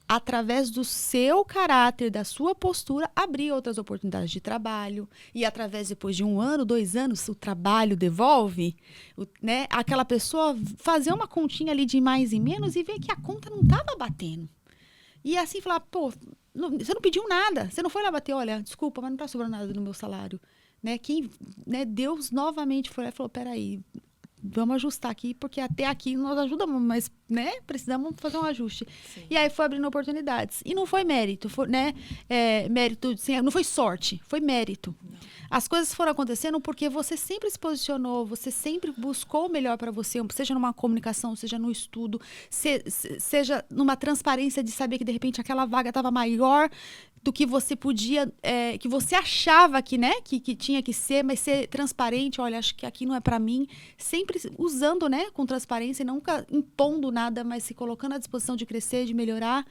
através do seu caráter, da sua postura, abrir outras oportunidades de trabalho. E através, depois de 1 ano, 2 anos, o trabalho devolve, né? Aquela pessoa fazer uma continha ali de mais e menos e ver que a conta não estava batendo. E assim falar, pô, você não pediu nada. Você não foi lá bater, olha, desculpa, mas não está sobrando nada no meu salário. Né? Deus novamente foi lá e falou, peraí, vamos ajustar aqui, porque até aqui nós ajudamos, mas, né, precisamos fazer um ajuste. Sim. E aí foi abrindo oportunidades. E não foi mérito, né? Mérito, assim, não foi sorte, foi mérito. Não. As coisas foram acontecendo porque você sempre se posicionou, você sempre buscou o melhor para você, seja numa comunicação, seja no estudo, seja numa transparência de saber que, de repente, aquela vaga estava maior do que você podia, que você achava que, né, que tinha que ser, mas ser transparente, olha, acho que aqui não é para mim, sempre usando, né, com transparência, nunca impondo nada, mas se colocando à disposição de crescer, de melhorar.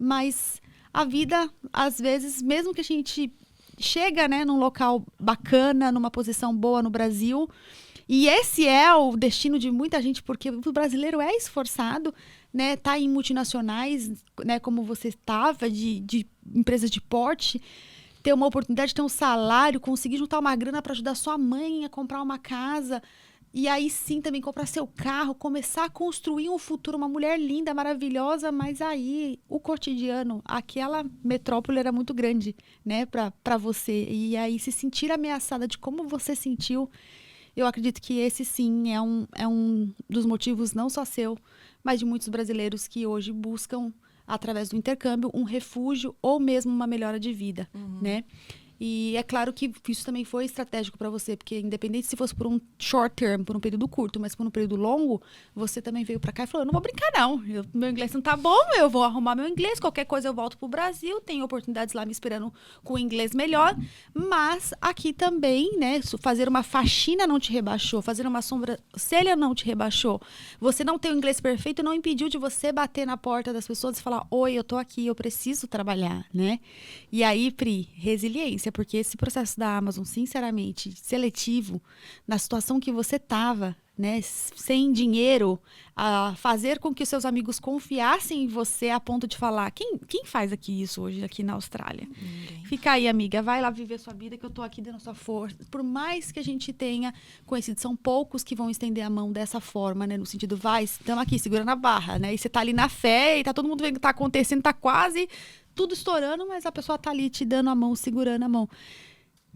Mas a vida, às vezes, mesmo que a gente chega, né, num local bacana, numa posição boa no Brasil, e esse é o destino de muita gente, porque o brasileiro é esforçado, né, tá em multinacionais, né, como você estava, de empresas de porte, ter uma oportunidade de ter um salário, conseguir juntar uma grana para ajudar sua mãe a comprar uma casa, e aí sim também comprar seu carro, começar a construir um futuro, uma mulher linda, maravilhosa, mas aí o cotidiano, aquela metrópole era muito grande, né, para você, e aí se sentir ameaçada de como você sentiu. Eu acredito que esse, sim, é um dos motivos, não só seu, mas de muitos brasileiros que hoje buscam, através do intercâmbio, um refúgio ou mesmo uma melhora de vida, né? E é claro que isso também foi estratégico para você, porque independente se fosse por um short term, por um período curto, mas por um período longo, você também veio para cá e falou, não vou brincar não, meu inglês não tá bom, eu vou arrumar meu inglês, qualquer coisa eu volto pro Brasil, tem oportunidades lá me esperando com o inglês melhor, mas aqui também, né, fazer uma faxina não te rebaixou, fazer uma sobrancelha não te rebaixou, você não tem o inglês perfeito, não impediu de você bater na porta das pessoas e falar, oi, eu tô aqui, eu preciso trabalhar, né? E aí, Pri, resiliência, porque esse processo da Amazon, sinceramente, seletivo, na situação que você estava, né, sem dinheiro, a fazer com que os seus amigos confiassem em você a ponto de falar, quem faz aqui isso hoje, aqui na Austrália? Ninguém. Fica aí, amiga, vai lá viver sua vida, que eu tô aqui dando a sua força. Por mais que a gente tenha conhecido, são poucos que vão estender a mão dessa forma, né, no sentido, vai, estamos aqui, segura na barra, né, e você tá ali na fé, e tá todo mundo vendo o que tá acontecendo, tá quase tudo estourando, mas a pessoa tá ali te dando a mão, segurando a mão.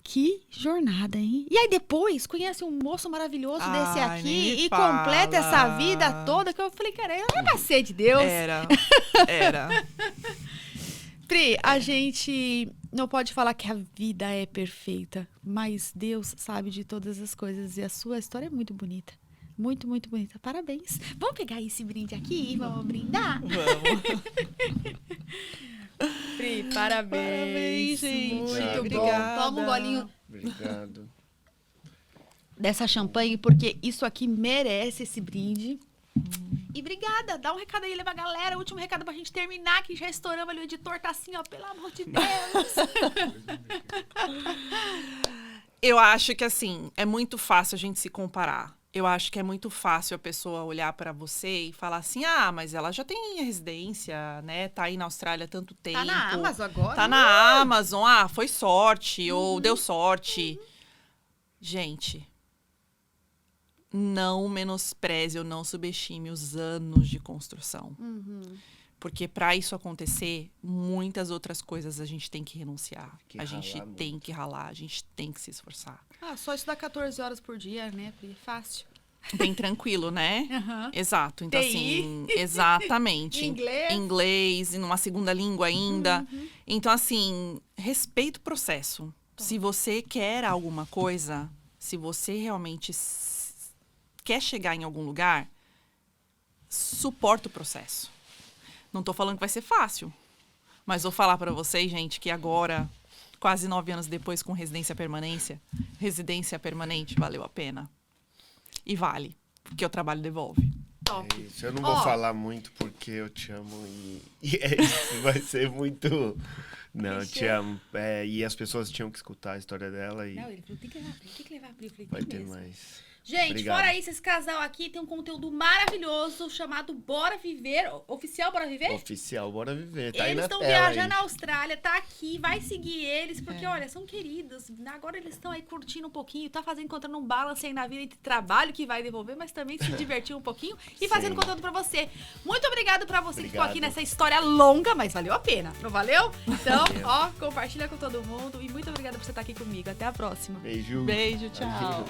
Que jornada, hein? E aí depois conhece um moço maravilhoso desse aqui e completa essa vida toda, que eu falei, cara, era ser de Deus. Era. Pri, a gente não pode falar que a vida é perfeita, mas Deus sabe de todas as coisas e a sua história é muito bonita. Muito, muito bonita. Parabéns. Vamos pegar esse brinde aqui e vamos brindar? Vamos. Pri, parabéns, gente. Muito Obrigada. bom. Toma um golinho Obrigado. dessa champanhe, porque isso aqui merece esse brinde. E obrigada. Dá um recado aí, leva a galera. Último recado pra gente terminar, que já estouramos ali. O editor tá assim, ó, pelo amor de Deus. Eu acho que, assim, é muito fácil a gente se comparar. Eu acho que é muito fácil a pessoa olhar pra você e falar assim, mas ela já tem residência, né? Tá aí na Austrália há tanto tempo. Tá na Amazon agora? Tá na Amazon. Foi sorte ou deu sorte. Gente, não menospreze ou não subestime os anos de construção. Porque pra isso acontecer, muitas outras coisas a gente tem que renunciar. Que a gente ralar muito. tem que ralar, a gente tem que se esforçar. Só estudar 14 horas por dia, né, Pri? Fácil. Bem tranquilo, né? Aham. Exato. Então, TI. assim, exatamente. Inglês. Inglês, e numa segunda língua ainda. Então, assim, respeita o processo. Se você quer alguma coisa, se você realmente quer chegar em algum lugar, suporta o processo. Não tô falando que vai ser fácil, mas vou falar pra vocês, gente, que agora, quase 9 anos depois, com residência permanente, valeu a pena. E vale, porque o trabalho devolve. Top. É isso. Eu não vou falar muito porque eu te amo e é isso. Vai ser muito... Não, eu te amo. E as pessoas tinham que escutar a história dela e Não, ele falou, tem que levar a Pri. Eu falei, vai tem ter mesmo. mais. Gente, Obrigado. fora isso, esse casal aqui tem um conteúdo maravilhoso chamado Bora Viver. Oficial Bora Viver? Oficial, bora viver. Tá aí Eles na estão tela viajando aí. na Austrália, tá aqui, vai seguir eles, porque, olha, são queridos. Agora eles estão aí curtindo um pouquinho, tá encontrando um balance aí na vida entre trabalho, que vai devolver, mas também se divertir um pouquinho e fazendo Sim. conteúdo pra você. Muito obrigado pra você que ficou aqui Obrigado. nessa história longa, mas valeu a pena, não valeu? Então, Valeu. compartilha com todo mundo e muito obrigada por você estar aqui comigo. Até a próxima. Beijo. Beijo, tchau.